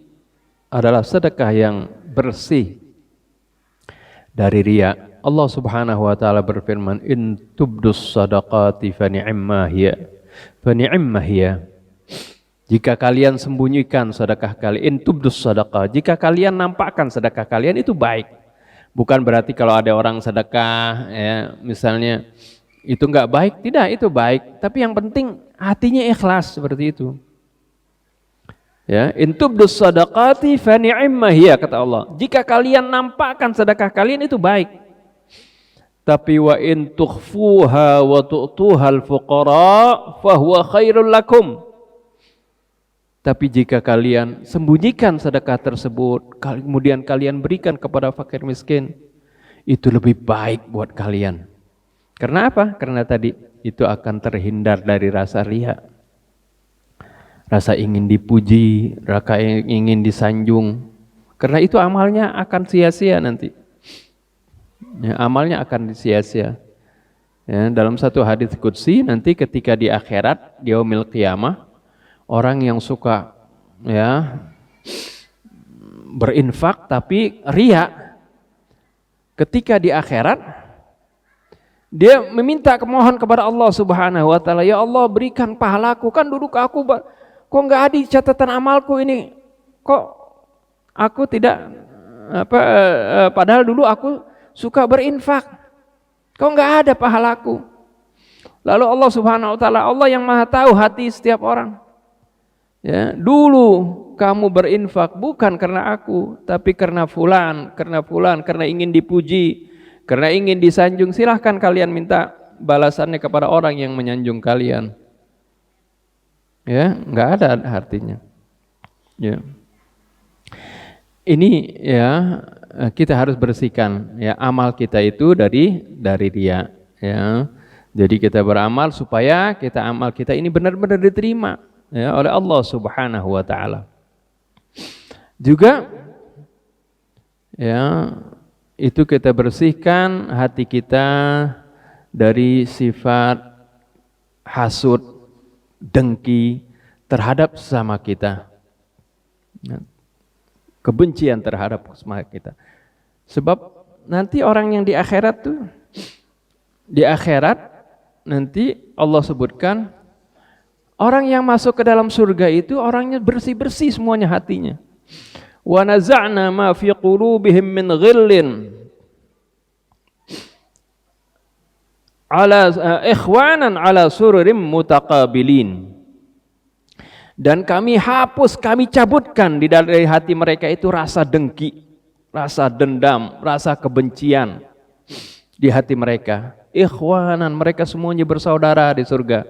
adalah sedekah yang bersih dari riya. Allah Subhanahu wa taala berfirman, "In tubdus shadaqati fa ni'ma hiya." Jika kalian sembunyikan sedekah kalian, in tubdus shadaqah, jika kalian nampakkan sedekah kalian itu baik. Bukan berarti kalau ada orang sedekah ya, misalnya itu enggak baik, tidak, itu baik. Tapi yang penting hatinya ikhlas seperti itu. Ya, in tubdus shadaqati fa ni'ma hiya, kata Allah. Jika kalian nampakkan sedekah kalian itu baik. Tapi wa in tukhfuha wa tu'tuhal fuqara fahuwa khairul lakum. Tapi jika kalian sembunyikan sedekah tersebut, kemudian kalian berikan kepada fakir miskin, itu lebih baik buat kalian. Karena apa? Karena tadi itu akan terhindar dari rasa riya. Rasa ingin dipuji, rasa ingin disanjung. Karena itu amalnya akan sia-sia nanti. Ya, amalnya akan sia-sia. Ya, dalam satu hadits qudsi nanti ketika di akhirat, di yaumil qiyamah, orang yang suka ya berinfak tapi riya, ketika di akhirat dia meminta kemohon kepada Allah Subhanahu wa taala, ya Allah berikan pahalaku, kan dulu aku kok enggak ada di catatan amalku ini, kok aku tidak padahal dulu aku suka berinfak, kok enggak ada pahalaku. Lalu Allah Subhanahu wa taala, Allah yang Maha tahu hati setiap orang. Ya, dulu kamu berinfak bukan karena aku, tapi karena fulan, karena ingin dipuji, karena ingin disanjung. Silahkan kalian minta balasannya kepada orang yang menyanjung kalian. Ya, enggak ada artinya. Ya. Ini ya kita harus bersihkan ya amal kita itu dari riya ya. Jadi kita beramal supaya amal kita ini benar-benar diterima ya oleh Allah Subhanahu wa taala. Juga ya itu kita bersihkan hati kita dari sifat hasud, dengki terhadap sesama kita. Kebencian terhadap sesama kita. Sebab nanti orang yang di akhirat tuh, di akhirat nanti Allah sebutkan orang yang masuk ke dalam surga itu orangnya bersih-bersih semuanya hatinya. Wa naza'na ma fi qulubihim min ghillin ala ikhwanan ala sururim mutaqabilin. Dan kami hapus, kami cabutkan dari hati mereka itu rasa dengki, rasa dendam, rasa kebencian di hati mereka. Ikhwanan, mereka semuanya bersaudara di surga.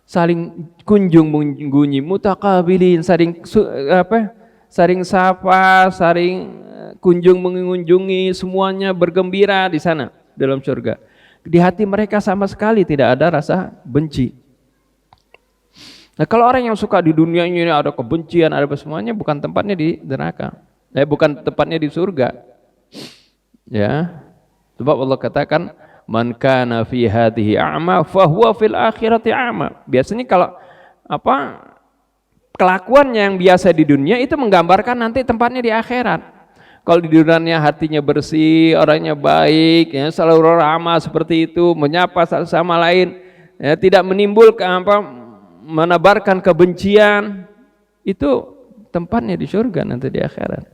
Saling kunjung mengunjungi, mutaqabilin, saling sapa, saling kunjung mengunjungi, semuanya bergembira di sana dalam surga. Di hati mereka sama sekali tidak ada rasa benci. Nah, kalau orang yang suka di dunia ini ada kebencian, ada semuanya, bukan tempatnya di neraka. Bukan tempatnya di surga. Ya. Sebab Allah katakan, "Man kana fi hadhihi a'ma fa huwa fil akhirati a'ma." Biasanya kalau kelakuannya yang biasa di dunia itu menggambarkan nanti tempatnya di akhirat. Kalau di dunia hatinya bersih, orangnya baik, ya, selalu ramah seperti itu, menyapa satu sama lain, ya, tidak menimbulkan menebarkan kebencian, itu tempatnya di surga nanti di akhirat.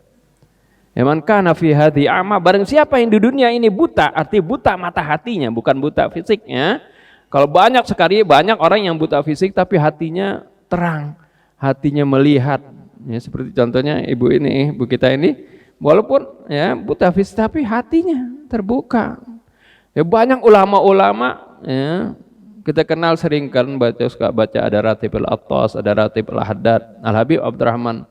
Man kana fi hadhi a'ma, barang siapa yang di dunia ini buta, arti buta mata hatinya, bukan buta fisiknya. Kalau banyak orang yang buta fisik tapi hatinya terang, hatinya melihat, ya, seperti contohnya ibu kita ini, walaupun ya buta fisik tapi hatinya terbuka. Ya, banyak ulama-ulama, ya, kita kenal sering kan suka baca ada Ratib Al-Attas, ada Ratib Al-Haddad, Al-Habib Abdurrahman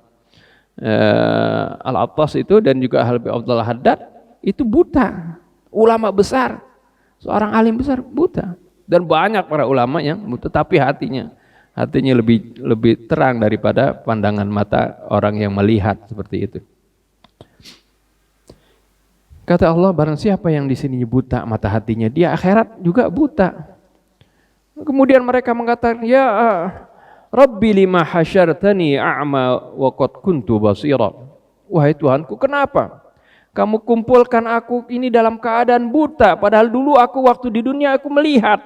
Al-Attas itu, dan juga Al-Habib Abdullah Haddad itu buta, ulama besar, seorang alim besar buta, dan banyak para ulama yang buta tapi hatinya lebih terang daripada pandangan mata orang yang melihat seperti itu. Kata Allah, barang siapa yang di sini buta mata hatinya, dia akhirat juga buta. Kemudian mereka mengatakan, ya Rabbi lima hasyartani a'ma wa qad kuntu basira. Wahai Tuhanku, kenapa kamu kumpulkan aku ini dalam keadaan buta, padahal dulu aku waktu di dunia aku melihat.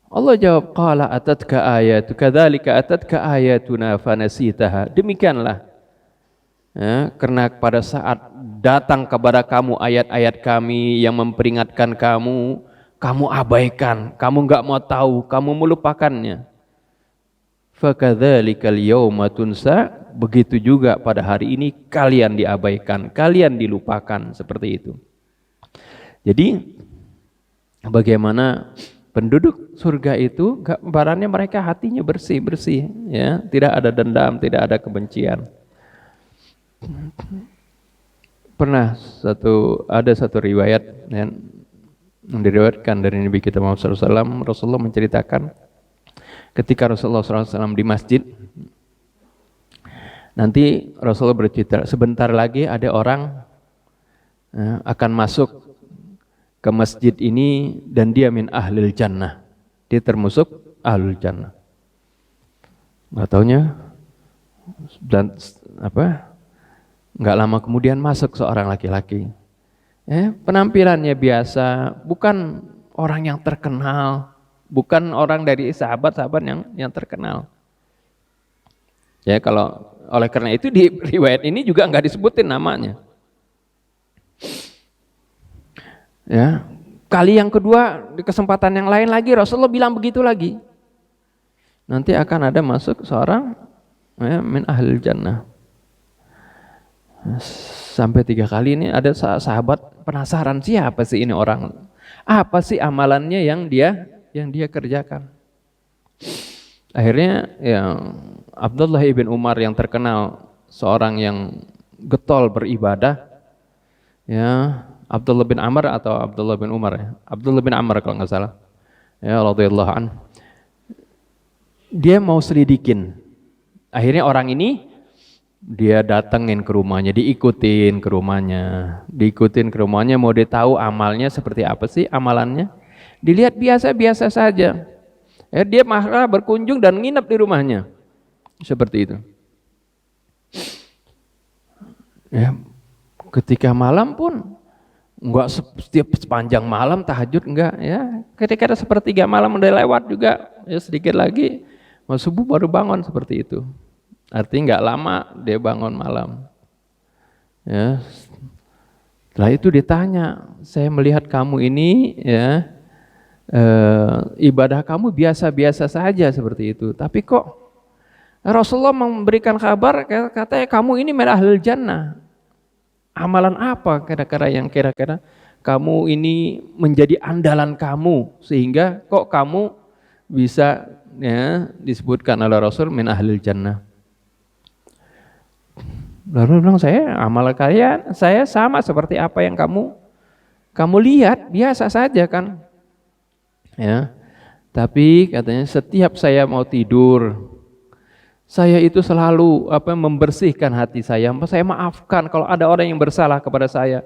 Allah jawab, qala atatka ayatu kadzalika atatka ayatuna fanasitaha. Demikianlah, ya, karena pada saat datang kepada kamu ayat-ayat kami yang memperingatkan kamu, kamu abaikan, kamu enggak mau tahu, kamu melupakannya. Fakadzalikal yauma tunsa, begitu juga pada hari ini kalian diabaikan, kalian dilupakan, seperti itu. Jadi bagaimana penduduk surga itu gambarannya mereka hatinya bersih-bersih, ya, tidak ada dendam, tidak ada kebencian. Pernah ada satu riwayat yang diriwayatkan dari Nabi kita Muhammad SAW. Rasulullah menceritakan ketika Rasulullah SAW di masjid, nanti Rasulullah bercerita sebentar lagi ada orang akan masuk ke masjid ini dan dia min ahlil jannah, dia termasuk ahlul jannah. Nggak taunya dan nggak lama kemudian masuk seorang laki-laki, penampilannya biasa, bukan orang yang terkenal, bukan orang dari sahabat-sahabat yang terkenal. Ya, kalau oleh karena itu di riwayat ini juga nggak disebutin namanya. Ya, kali yang kedua di kesempatan yang lain lagi Rasulullah bilang begitu lagi. Nanti akan ada masuk seorang min ahlil jannah. Sampai 3 kali ini ada sahabat penasaran, siapa sih ini orang? Apa sih amalannya yang dia kerjakan? Akhirnya ya Abdullah ibn Umar yang terkenal seorang yang getol beribadah, ya, Abdullah bin Amr atau Abdullah bin Umar, ya, Abdullah bin Amr kalau nggak salah, ya, radhiyallahu an. Dia mau selidikin. Akhirnya orang ini dia datengin ke rumahnya, diikutin ke rumahnya, mau dia tahu amalnya seperti apa sih amalannya. Dilihat biasa-biasa saja. Ya, dia malah berkunjung dan nginep di rumahnya. Seperti itu. Ya, ketika malam pun enggak setiap sepanjang malam tahajud, enggak, ya. Ketika ada 1/3 malam udah lewat juga, ya sedikit lagi mau subuh baru bangun, seperti itu. Artinya enggak lama dia bangun malam. Ya. Setelah itu ditanya, saya melihat kamu ini, ya, ibadah kamu biasa-biasa saja seperti itu, tapi kok Rasulullah memberikan kabar katanya kamu ini min ahlil jannah. Amalan apa kira-kira yang kira-kira kamu ini menjadi andalan kamu sehingga kok kamu bisa, ya, disebutkan oleh Rasul min ahlil jannah. Lalu bilang, amal kalian saya sama seperti apa yang kamu lihat, biasa saja kan, ya. Tapi katanya setiap saya mau tidur, saya itu selalu membersihkan hati saya maafkan kalau ada orang yang bersalah kepada saya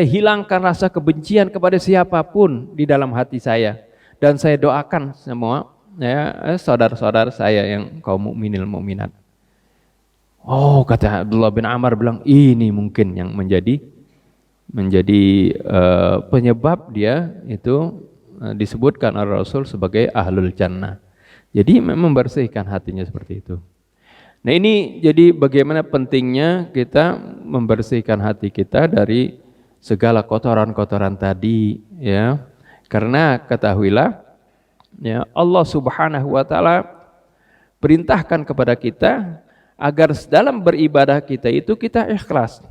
hilangkan rasa kebencian kepada siapapun di dalam hati saya, dan saya doakan semua ya, saudara-saudara saya yang kaum mukminil mukminat. Oh, kata Abdullah bin Amr bilang, ini mungkin yang menjadi penyebab dia itu disebutkan oleh Rasul sebagai ahlul jannah. Jadi membersihkan hatinya seperti itu. Nah, ini jadi bagaimana pentingnya kita membersihkan hati kita dari segala kotoran-kotoran tadi, ya. Karena ketahuilah, ya, Allah Subhanahu wa taala perintahkan kepada kita agar dalam beribadah kita itu kita ikhlas,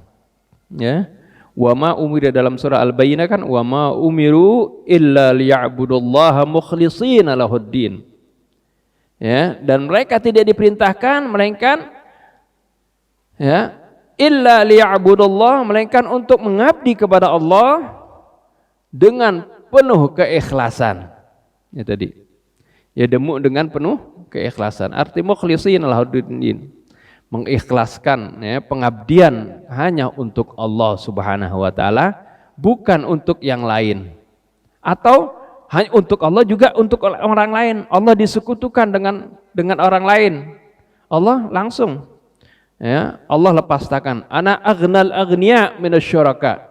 ya. Wa ma umira dalam surah Al-Bayyinah kan, wa ma umiru illa liya'budullaha mukhlishina lahuddin. Ya, dan mereka tidak diperintahkan melainkan, ya, illa liya'budullah, melainkan untuk mengabdi kepada Allah dengan penuh keikhlasan. Ya tadi. Ya, dengan penuh keikhlasan. Arti mukhlishina lahuddin, mengikhlaskan, ya, pengabdian hanya untuk Allah Subhanahu wa taala, bukan untuk yang lain. Atau hanya untuk Allah juga untuk orang lain. Allah disekutukan dengan orang lain. Allah langsung, ya, Allah lepaskan. Ana aghnal aghniya minasyuraka.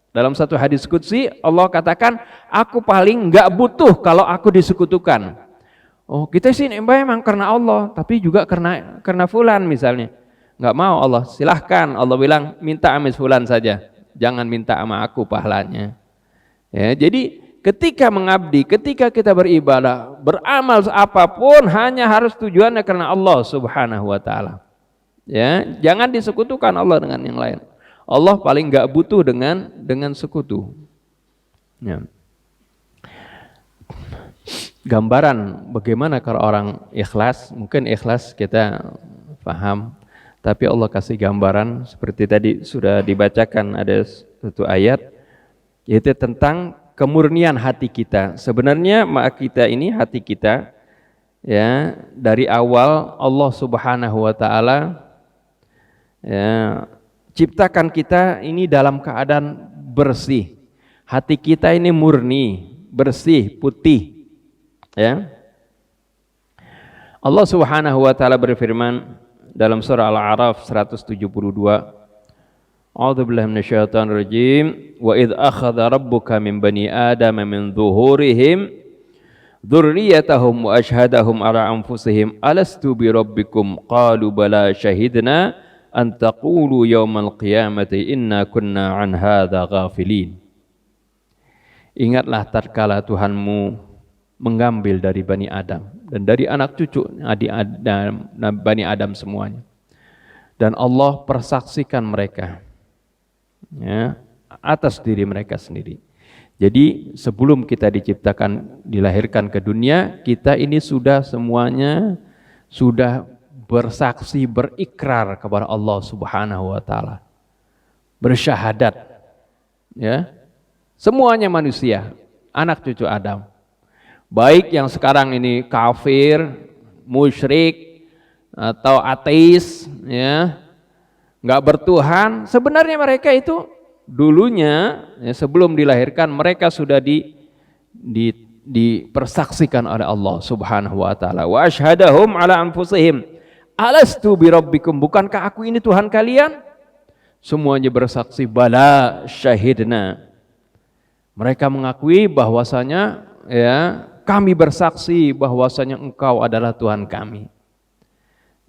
Dalam satu hadis qudsi Allah katakan, aku paling enggak butuh kalau aku disekutukan. Oh, kita sih memang karena Allah, tapi juga karena fulan misalnya. Enggak mau Allah, silahkan. Allah bilang minta sama fulan saja, jangan minta sama aku pahalanya. Ya, jadi ketika mengabdi, ketika kita beribadah, beramal apapun hanya harus tujuannya karena Allah Subhanahu wa taala. Ya, jangan disekutukan Allah dengan yang lain. Allah paling enggak butuh dengan sekutu. Ya. Gambaran bagaimana kalau orang ikhlas, mungkin ikhlas kita paham, tapi Allah kasih gambaran seperti tadi sudah dibacakan, ada satu ayat yaitu tentang kemurnian hati kita. Sebenarnya kita ini, hati kita, ya, dari awal Allah Subhanahu wa taala, ya, ciptakan kita ini dalam keadaan bersih. Hati kita ini murni, bersih, putih. Ya. Allah Subhanahu wa taala berfirman dalam surah Al-A'raf 172, A'udzubillahi minasyaitonir rajim, wa idz akhadha rabbuka min bani adama min zuhurihim dzurriyyatahum wa ashhadahum ala anfusihim alastu bi rabbikum qalu bala syahidna an taqulu yaumal qiyamati inna kunna an hadza ghafilin. Ingatlah tatkala Tuhanmu mengambil dari Bani Adam dan dari anak cucu Bani Adam semuanya, dan Allah persaksikan mereka, ya, atas diri mereka sendiri. Jadi sebelum kita diciptakan, dilahirkan ke dunia, kita ini sudah semuanya sudah bersaksi, berikrar kepada Allah Subhanahu wa taala, bersyahadat, ya, semuanya manusia, anak cucu Adam. Baik yang sekarang ini kafir, musyrik, atau ateis, ya, nggak bertuhan, sebenarnya mereka itu dulunya, ya, sebelum dilahirkan mereka sudah dipersaksikan oleh Allah Subhanahu wa taala. Wa asyhadahum ala anfusihim alastu bi rabbikum, bukankah aku ini Tuhan kalian? Semuanya bersaksi, bala syahidna. Mereka mengakui bahwasanya, ya, kami bersaksi bahwasanya engkau adalah Tuhan kami.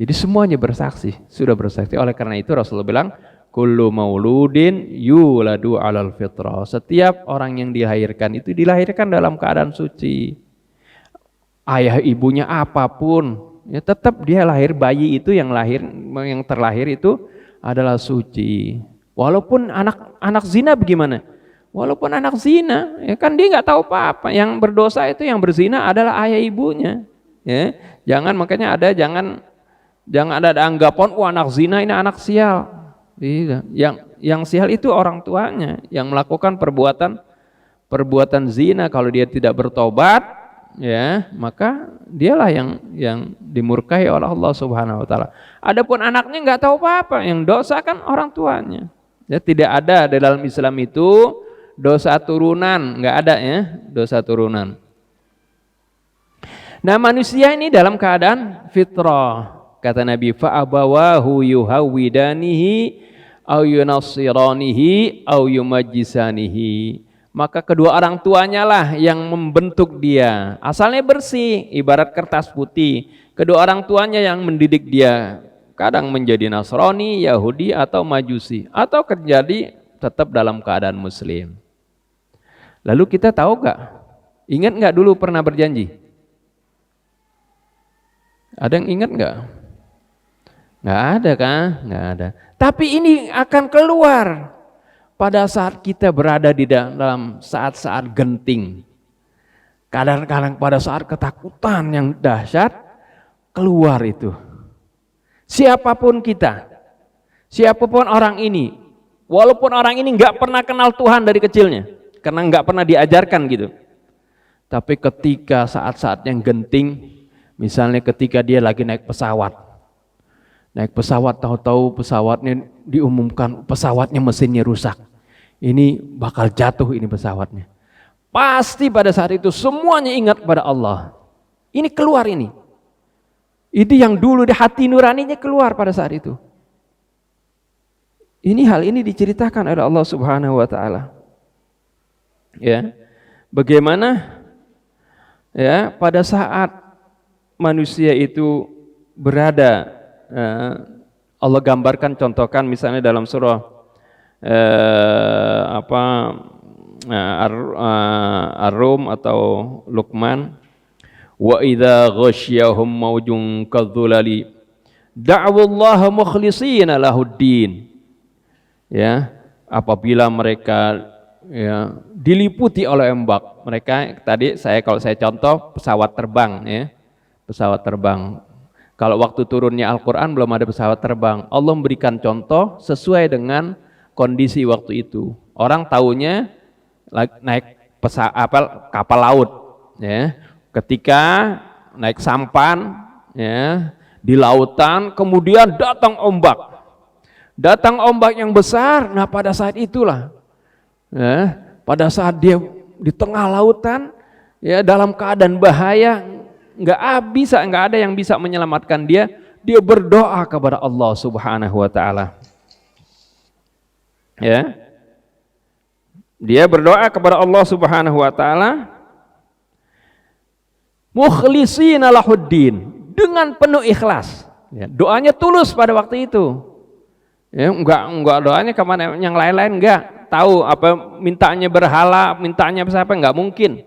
Jadi semuanya bersaksi, sudah bersaksi. Oleh karena itu Rasulullah bilang, kullu mauludin yuladu alal fitrah. Setiap orang yang dilahirkan itu dilahirkan dalam keadaan suci. Ayah ibunya apapun, ya, tetap dia lahir, bayi itu yang terlahir itu adalah suci. Walaupun anak zina bagaimana? Walaupun anak zina, ya kan dia nggak tahu apa-apa. Yang berdosa itu, yang berzina adalah ayah ibunya. Ya, makanya jangan ada anggapan, anak zina ini anak sial. Yang sial itu orang tuanya yang melakukan perbuatan zina. Kalau dia tidak bertobat, ya, maka dialah yang dimurkai oleh Allah Subhanahu wa taala. Adapun anaknya nggak tahu apa-apa, yang dosa kan orang tuanya. Ya, tidak ada di dalam Islam itu dosa turunan, nggak ada, ya, dosa turunan. Nah, manusia ini dalam keadaan fitrah. Kata Nabi, fa'abawahu yuhawwidanihi au yunassiranihi au yumajjisanihi. Maka kedua orang tuanya lah yang membentuk dia. Asalnya bersih, ibarat kertas putih. Kedua orang tuanya yang mendidik dia. Kadang menjadi Nasrani, Yahudi atau Majusi, atau terjadi tetap dalam keadaan Muslim. Lalu kita tahu gak? Ingat gak dulu pernah berjanji? Ada yang ingat gak? Nggak ada kan? Nggak ada. Tapi ini akan keluar pada saat kita berada di dalam saat-saat genting. Kadang-kadang pada saat ketakutan yang dahsyat, keluar itu. Siapapun kita, siapapun orang ini, walaupun orang ini nggak pernah kenal Tuhan dari kecilnya, karena nggak pernah diajarkan gitu. Tapi ketika saat-saat yang genting, misalnya ketika dia lagi naik pesawat, tahu-tahu pesawatnya diumumkan pesawatnya mesinnya rusak. Ini bakal jatuh ini pesawatnya. Pasti pada saat itu semuanya ingat pada Allah. Ini keluar ini. Itu yang dulu di hati nuraninya keluar pada saat itu. Hal ini diceritakan oleh Allah Subhanahu wa taala. Ya. Bagaimana ya pada saat manusia itu berada, Allah gambarkan, contohkan misalnya dalam surah Ar-Rum atau Luqman, wa idza ghasyahum maujun kadzulali da'wallaha mukhlishina lahuddin. Ya, apabila mereka ya diliputi oleh ombak, mereka tadi kalau saya contoh pesawat terbang ya, pesawat terbang. Kalau waktu turunnya Al-Quran belum ada pesawat terbang. Allah memberikan contoh sesuai dengan kondisi waktu itu. Orang taunya naik kapal laut, ya. Ketika naik sampan, ya, di lautan, kemudian datang ombak yang besar. Nah pada saat itulah, ya, pada saat dia di tengah lautan, ya, dalam keadaan bahaya, nggak ada yang bisa menyelamatkan dia. Dia berdoa kepada Allah Subhanahu wa taala. Ya. Dia berdoa kepada Allah Subhanahu wa taala mukhlishina lahuddin, dengan penuh ikhlas. Ya, doanya tulus pada waktu itu. Ya, enggak doanya kemana yang lain-lain, enggak. Tahu apa mintanya berhala, mintanya siapa, enggak mungkin.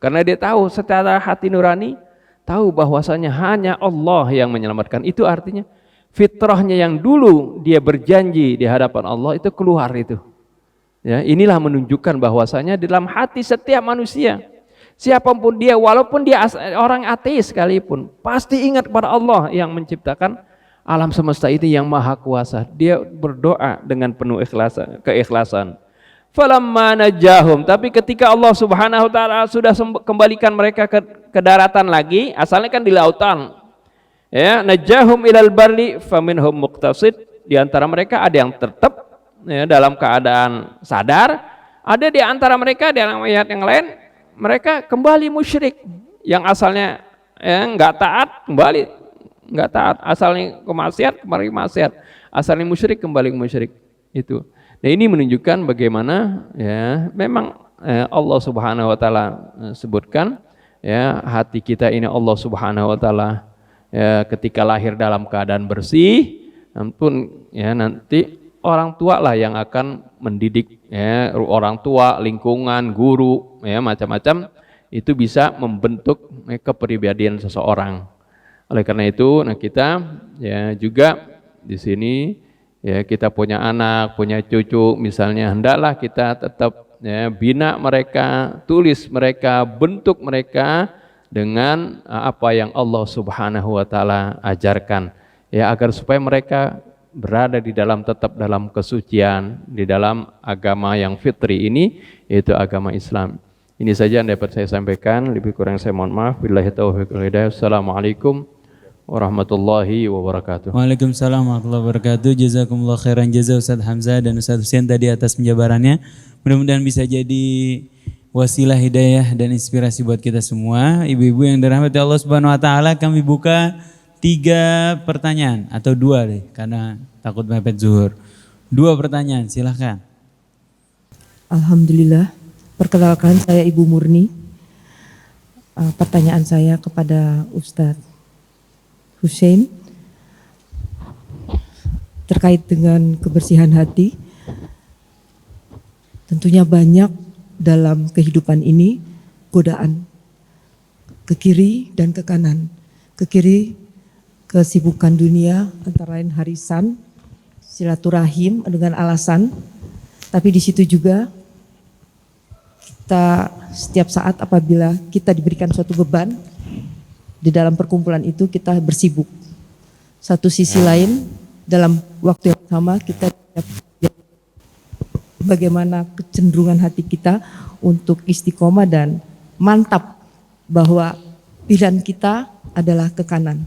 Karena dia tahu secara hati nurani, tahu bahwasanya hanya Allah yang menyelamatkan. Itu artinya fitrahnya yang dulu dia berjanji di hadapan Allah itu keluar itu. Ya, inilah menunjukkan bahwasanya dalam hati setiap manusia, siapapun dia, walaupun dia orang ateis sekalipun, pasti ingat kepada Allah yang menciptakan alam semesta ini yang maha kuasa. Dia berdoa dengan penuh keikhlasan. Falamma najahum, tapi ketika Allah Subhanahu wa taala sudah kembalikan mereka ke daratan lagi, asalnya kan di lautan. Ya, najahum ilal barri faminhum muqtasid, di antara mereka ada yang tetap ya, dalam keadaan sadar, ada di antara mereka dalam ayat yang lain mereka kembali musyrik, yang asalnya ya enggak taat kembali enggak taat, asalnya kemaksiat kembali maksiat, asalnya musyrik kembali musyrik. Itu. Nah, ini menunjukkan bagaimana ya memang Allah Subhanahu wa taala sebutkan ya hati kita ini Allah Subhanahu wa taala ya ketika lahir dalam keadaan bersih, ampun ya nanti orang tua lah yang akan mendidik ya, orang tua, lingkungan, guru ya macam-macam itu bisa membentuk kepribadian seseorang. Oleh karena itu, nah kita ya juga di sini ya kita punya anak, punya cucu misalnya, hendaklah kita tetap ya bina mereka, tulis mereka, bentuk mereka dengan apa yang Allah Subhanahu wa taala ajarkan ya, agar supaya mereka berada di dalam, tetap dalam kesucian, di dalam agama yang fitri ini, yaitu agama Islam. Ini saja yang dapat saya sampaikan, lebih kurang saya mohon maaf. Billahi taufiq wal hidayah. Assalamualaikum warahmatullahi wabarakatuh. Waalaikumsalam warahmatullahi wabarakatuh. Jazakumullah khairan jazaa Ustaz Hamzah dan Ustaz Husain tadi atas penjabarannya. Mudah-mudahan bisa jadi wasilah hidayah dan inspirasi buat kita semua. Ibu-ibu yang dirahmati Allah Subhanahu wa taala, kami buka 3 pertanyaan atau 2 deh karena takut mepet zuhur. 2 pertanyaan, silahkan. Alhamdulillah, perkenalkan saya Ibu Murni. Pertanyaan saya kepada Ustadz Hussein terkait dengan kebersihan hati. Tentunya banyak dalam kehidupan ini godaan ke kiri dan ke kanan. Ke kiri kesibukan dunia antara lain harisan, silaturahim dengan alasan, tapi di situ juga kita setiap saat apabila kita diberikan suatu beban di dalam perkumpulan itu kita bersibuk. Satu sisi lain dalam waktu yang sama kita bagaimana kecenderungan hati kita untuk istiqomah dan mantap bahwa pilihan kita adalah ke kanan.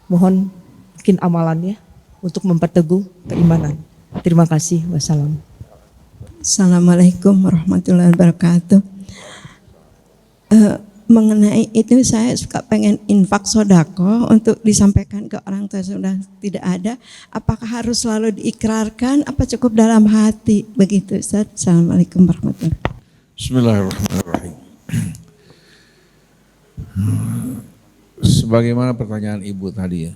Mohon mungkin amalannya untuk memperteguh keimanan. Terima kasih. Wassalam. Assalamualaikum warahmatullahi wabarakatuh. Mengenai itu saya suka pengen infak sodako untuk disampaikan ke orang tua sudah tidak ada. Apakah harus selalu diikrarkan? Apa cukup dalam hati? Begitu Ustaz. Assalamualaikum warahmatullahi wabarakatuh. Bismillahirrahmanirrahim. Sebagaimana pertanyaan ibu tadi ya,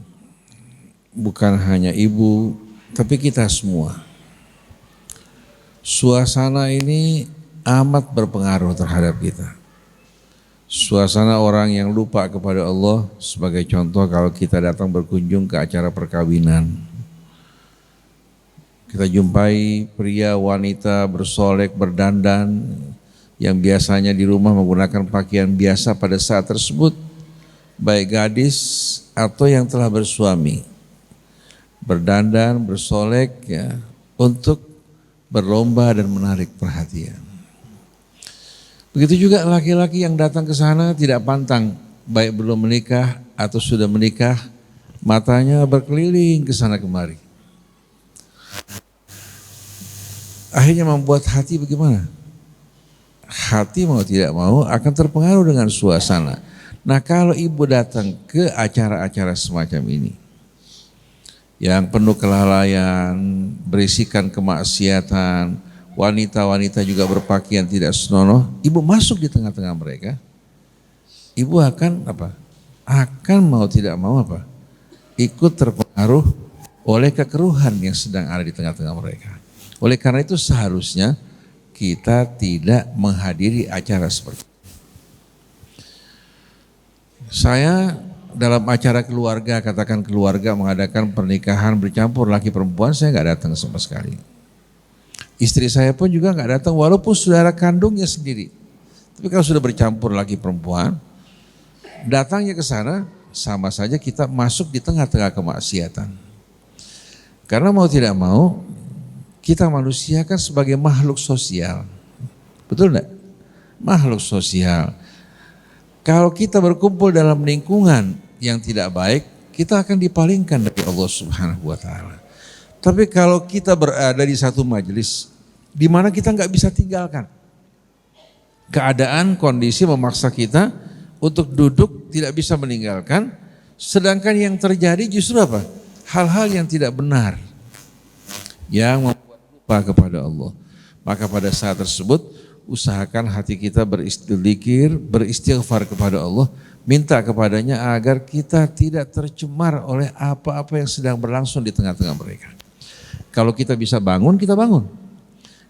bukan hanya ibu, tapi kita semua. Suasana ini amat berpengaruh terhadap kita. Suasana orang yang lupa kepada Allah, sebagai contoh kalau kita datang berkunjung ke acara perkawinan. Kita jumpai pria wanita bersolek, berdandan, yang biasanya di rumah menggunakan pakaian biasa pada saat tersebut, baik gadis atau yang telah bersuami. Berdandan, bersolek ya, untuk berlomba dan menarik perhatian. Begitu juga laki-laki yang datang ke sana tidak pantang, baik belum menikah atau sudah menikah, matanya berkeliling ke sana kemari. Akhirnya membuat hati bagaimana? Hati mau tidak mau akan terpengaruh dengan suasana. Nah kalau ibu datang ke acara-acara semacam ini, yang penuh kelalaian, berisikan kemaksiatan, wanita-wanita juga berpakaian tidak senonoh, ibu masuk di tengah-tengah mereka, ibu akan apa? Akan mau tidak mau apa? Ikut terpengaruh oleh kekeruhan yang sedang ada di tengah-tengah mereka. Oleh karena itu seharusnya kita tidak menghadiri acara seperti itu. Saya dalam acara keluarga, katakan keluarga mengadakan pernikahan bercampur laki perempuan, saya nggak datang sama sekali. Istri saya pun juga nggak datang walaupun saudara kandungnya sendiri. Tapi kalau sudah bercampur laki perempuan, datangnya ke sana sama saja kita masuk di tengah-tengah kemaksiatan. Karena mau tidak mau kita manusia kan sebagai makhluk sosial. Betul enggak? Makhluk sosial. Kalau kita berkumpul dalam lingkungan yang tidak baik, kita akan dipalingkan dari Allah Subhanahu wa taala. Tapi kalau kita berada di satu majelis di mana kita nggak bisa tinggalkan, keadaan kondisi memaksa kita untuk duduk tidak bisa meninggalkan, sedangkan yang terjadi justru apa? Hal-hal yang tidak benar, yang membuat lupa kepada Allah. Maka pada saat tersebut usahakan hati kita beristikir, beristighfar kepada Allah, minta kepadanya agar kita tidak tercemar oleh apa-apa yang sedang berlangsung di tengah-tengah mereka. Kalau kita bisa bangun, kita bangun.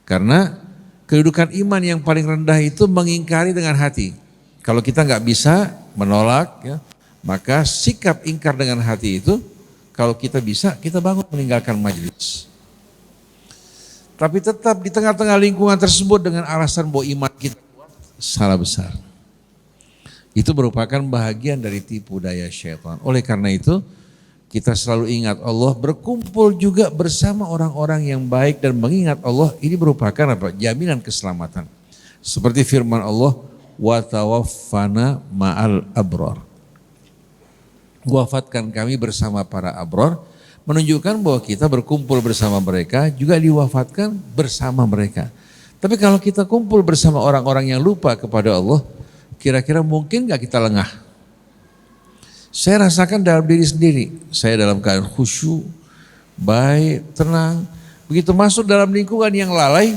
Karena kedudukan iman yang paling rendah itu mengingkari dengan hati. Kalau kita nggak bisa menolak, ya, maka sikap ingkar dengan hati itu, kalau kita bisa, kita bangun meninggalkan majelis. Tapi tetap di tengah-tengah lingkungan tersebut dengan alasan bahwa iman kita kuat, salah besar. Itu merupakan bahagian dari tipu daya syaitan. Oleh karena itu, kita selalu ingat Allah, berkumpul juga bersama orang-orang yang baik dan mengingat Allah, ini merupakan apa? Jaminan keselamatan. Seperti firman Allah, wa tawaffana ma'al abrar. Wafatkan kami bersama para abrar, menunjukkan bahwa kita berkumpul bersama mereka, juga diwafatkan bersama mereka. Tapi kalau kita kumpul bersama orang-orang yang lupa kepada Allah, kira-kira mungkin gak kita lengah? Saya rasakan dalam diri sendiri, saya dalam keadaan khusyuk, baik, tenang. Begitu masuk dalam lingkungan yang lalai,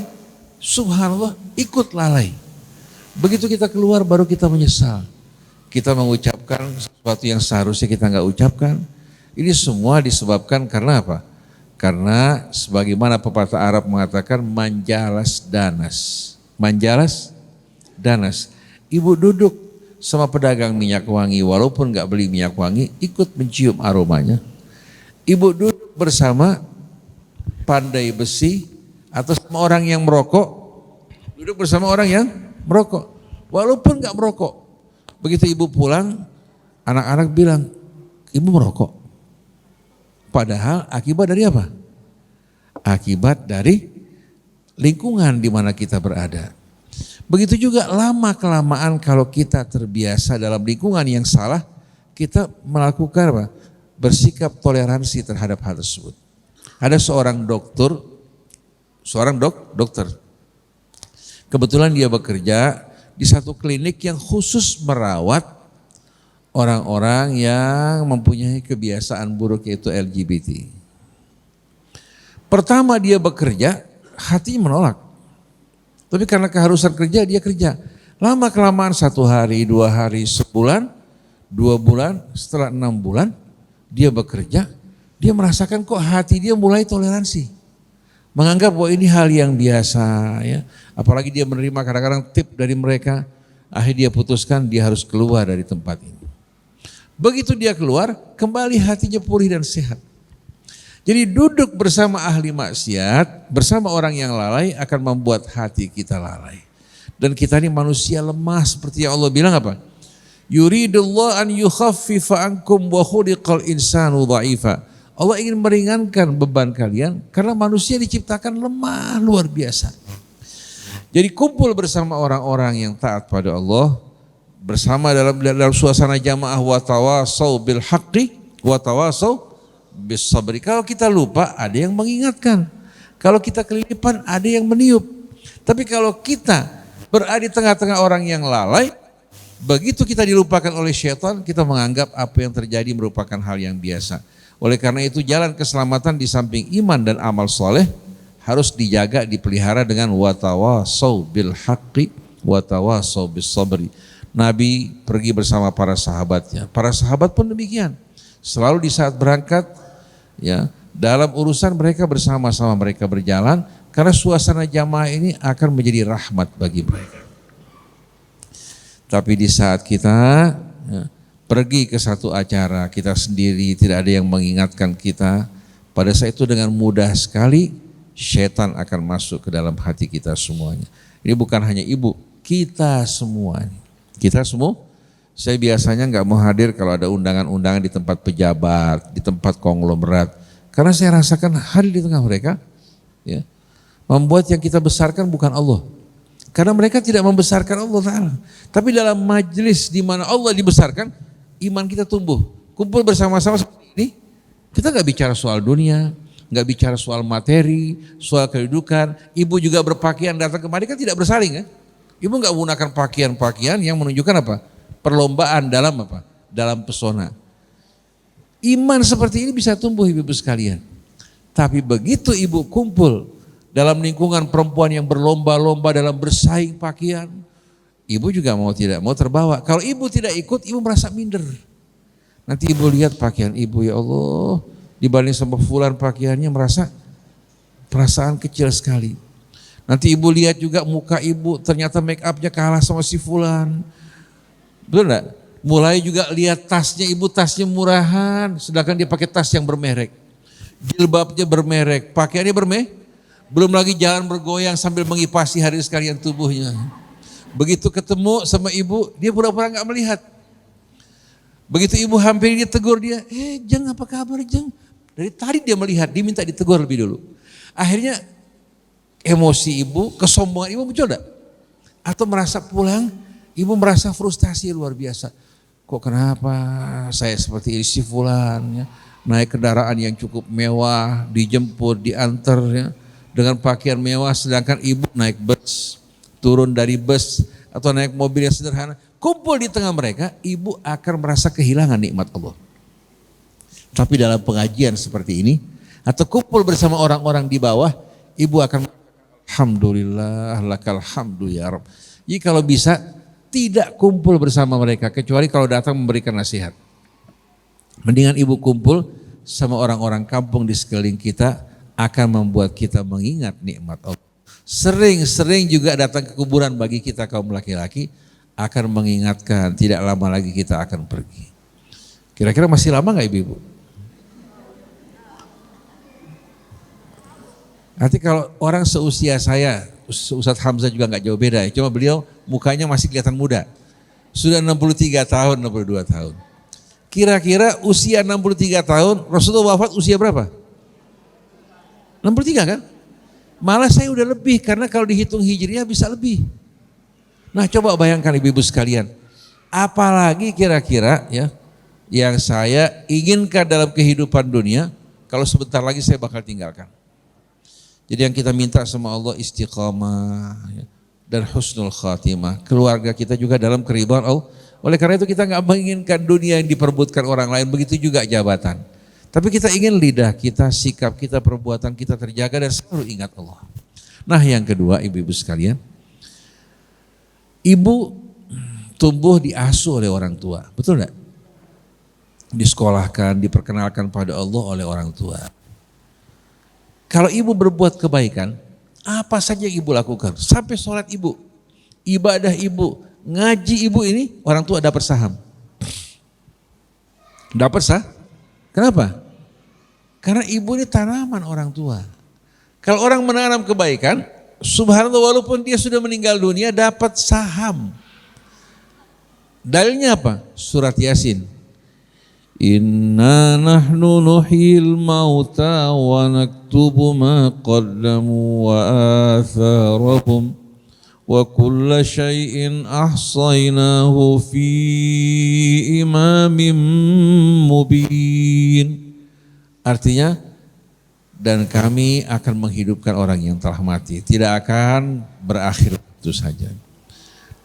subhanallah ikut lalai. Begitu kita keluar baru kita menyesal. Kita mengucapkan sesuatu yang seharusnya kita gak ucapkan. Ini semua disebabkan karena apa? Karena sebagaimana pepatah Arab mengatakan manjalas danas. Manjalas danas. Ibu duduk sama pedagang minyak wangi, walaupun gak beli minyak wangi, ikut mencium aromanya. Ibu duduk bersama pandai besi atau sama orang yang merokok, duduk bersama orang yang merokok, walaupun gak merokok. Begitu ibu pulang, anak-anak bilang, ibu merokok. Padahal akibat dari apa? Akibat dari lingkungan di mana kita berada. Begitu juga lama-kelamaan kalau kita terbiasa dalam lingkungan yang salah, kita melakukan apa? Bersikap toleransi terhadap hal tersebut. Ada seorang dokter, dokter. Kebetulan dia bekerja di satu klinik yang khusus merawat orang-orang yang mempunyai kebiasaan buruk yaitu LGBT. Pertama dia bekerja, hatinya menolak. Tapi karena keharusan kerja, dia kerja. Lama kelamaan 1 hari, 2 hari, sebulan, 2 bulan, setelah 6 bulan, dia bekerja, dia merasakan kok hati dia mulai toleransi. Menganggap bahwa ini hal yang biasa, ya. Apalagi dia menerima kadang-kadang tip dari mereka, akhirnya dia putuskan dia harus keluar dari tempat ini. Begitu dia keluar, kembali hatinya pulih dan sehat. Jadi duduk bersama ahli maksiat, bersama orang yang lalai akan membuat hati kita lalai. Dan kita ini manusia lemah seperti yang Allah bilang apa? Yuridullah an yukhaffifa ankum wa khuliqal insanu dha'ifa. Allah ingin meringankan beban kalian karena manusia diciptakan lemah luar biasa. Jadi kumpul bersama orang-orang yang taat pada Allah, bersama dalam suasana jamaah wa tawasau bil haqqi wa tawasau bis sabri. Kalau kita lupa ada yang mengingatkan. Kalau kita kelilipan ada yang meniup. Tapi kalau kita berada di tengah-tengah orang yang lalai, begitu kita dilupakan oleh syaitan, kita menganggap apa yang terjadi merupakan hal yang biasa. Oleh karena itu jalan keselamatan di samping iman dan amal soleh harus dijaga, dipelihara dengan wa tawasau bil haqqi wa tawasau bis sabri. Nabi pergi bersama para sahabatnya. Para sahabat pun demikian. Selalu di saat berangkat, ya, dalam urusan mereka bersama-sama mereka berjalan karena suasana jamaah ini akan menjadi rahmat bagi mereka. Tapi di saat kita pergi ke satu acara, kita sendiri tidak ada yang mengingatkan kita, pada saat itu dengan mudah sekali syaitan akan masuk ke dalam hati kita semuanya. Ini bukan hanya ibu, kita semuanya. Kita semua, saya biasanya nggak mau hadir kalau ada undangan-undangan di tempat pejabat, di tempat konglomerat. Karena saya rasakan hadir di tengah mereka, ya, membuat yang kita besarkan bukan Allah. Karena mereka tidak membesarkan Allah Ta'ala. Tapi dalam majelis di mana Allah dibesarkan, iman kita tumbuh. Kumpul bersama-sama seperti ini, kita nggak bicara soal dunia, nggak bicara soal materi, soal kedudukan. Ibu juga berpakaian datang kemari kan tidak bersaling kan? Ibu nggak menggunakan pakaian-pakaian yang menunjukkan apa? Perlombaan dalam apa? Dalam pesona. Iman seperti ini bisa tumbuh ibu-ibu sekalian. Tapi begitu ibu kumpul dalam lingkungan perempuan yang berlomba-lomba dalam bersaing pakaian, ibu juga mau tidak mau terbawa. Kalau ibu tidak ikut, ibu merasa minder. Nanti ibu lihat pakaian ibu, ya Allah, dibanding sama fulan pakaiannya merasa perasaan kecil sekali. Nanti ibu lihat juga muka ibu, ternyata make upnya kalah sama si fulan. Betul enggak? Mulai juga lihat tasnya, ibu tasnya murahan, sedangkan dia pakai tas yang bermerek. Jilbabnya bermerek, pakaiannya bermerek. Belum lagi jalan bergoyang sambil mengipasi hari sekalian tubuhnya. Begitu ketemu sama ibu, dia pura-pura enggak melihat. Begitu ibu hampir ditegur dia, Jeng apa kabar Jeng? Dari tadi dia melihat, dia minta ditegur lebih dulu. Akhirnya emosi ibu, kesombongan ibu muncul enggak? Atau merasa pulang, ibu merasa frustasi luar biasa. Kok kenapa saya seperti ini si fulan, ya? Naik kendaraan yang cukup mewah, dijemput, diantar, ya. dengan pakaian mewah, sedangkan ibu naik bus, turun dari bus atau naik mobil yang sederhana, kumpul di tengah mereka, ibu akan merasa kehilangan nikmat Allah. Tapi dalam pengajian seperti ini, atau kumpul bersama orang-orang di bawah, ibu akan alhamdulillah, lakal hamdu ya Rabb. Jadi kalau bisa tidak kumpul bersama mereka, kecuali kalau datang memberikan nasihat. Mendingan ibu kumpul sama orang-orang kampung di sekeliling kita, akan membuat kita mengingat nikmat Allah. Sering-sering juga datang ke kuburan bagi kita kaum laki-laki, akan mengingatkan tidak lama lagi kita akan pergi. Kira-kira masih lama gak ibu-ibu? Nanti kalau orang seusia saya, Ustadz Hamzah juga gak jauh beda, cuma beliau mukanya masih kelihatan muda. Sudah 63 tahun, 62 tahun. Kira-kira usia 63 tahun, Rasulullah wafat usia berapa? 63 kan? Malah saya udah lebih, karena kalau dihitung hijriah bisa lebih. Nah coba bayangkan ibu-ibu sekalian, apalagi kira-kira ya yang saya inginkan dalam kehidupan dunia, kalau sebentar lagi saya bakal tinggalkan. Jadi yang kita minta sama Allah istiqamah ya, dan husnul khatimah. Keluarga kita juga dalam keridhaan Allah. Oleh karena itu kita nggak menginginkan dunia yang diperbutkan orang lain, begitu juga jabatan. Tapi kita ingin lidah kita, sikap kita, perbuatan kita terjaga dan selalu ingat Allah. Nah yang kedua ibu-ibu sekalian, ibu tumbuh diasuh oleh orang tua, betul enggak? Disekolahkan, diperkenalkan pada Allah oleh orang tua. Kalau ibu berbuat kebaikan, apa saja ibu lakukan, sampai sholat ibu, ibadah ibu, ngaji ibu ini, orang tua dapat saham. Dapat sah? Kenapa? Karena ibu ini tanaman orang tua. Kalau orang menanam kebaikan, subhanallah walaupun dia sudah meninggal dunia dapat saham. Dalilnya apa? Surat Yasin. Inna nahnu nuhyil mauta wa naktubu ma qaddamu wa atharahum wa kulla syai'in ahsaynahu fi imamin mubin. Artinya, dan kami akan menghidupkan orang yang telah mati, tidak akan berakhir itu saja.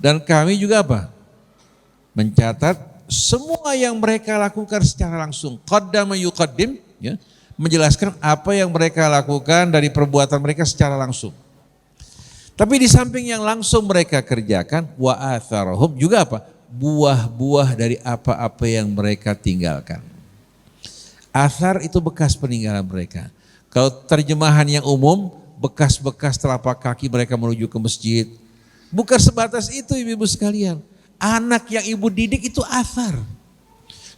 Dan kami juga apa? Mencatat semua yang mereka lakukan secara langsung. Qaddama yuqaddim, ya, menjelaskan apa yang mereka lakukan dari perbuatan mereka secara langsung. Tapi di samping yang langsung mereka kerjakan, wa atharahum juga apa? Buah-buah dari apa-apa yang mereka tinggalkan. Athar itu bekas peninggalan mereka. Kalau terjemahan yang umum, bekas-bekas telapak kaki mereka menuju ke masjid. Bukan sebatas itu ibu-ibu sekalian. Anak yang ibu didik itu athar.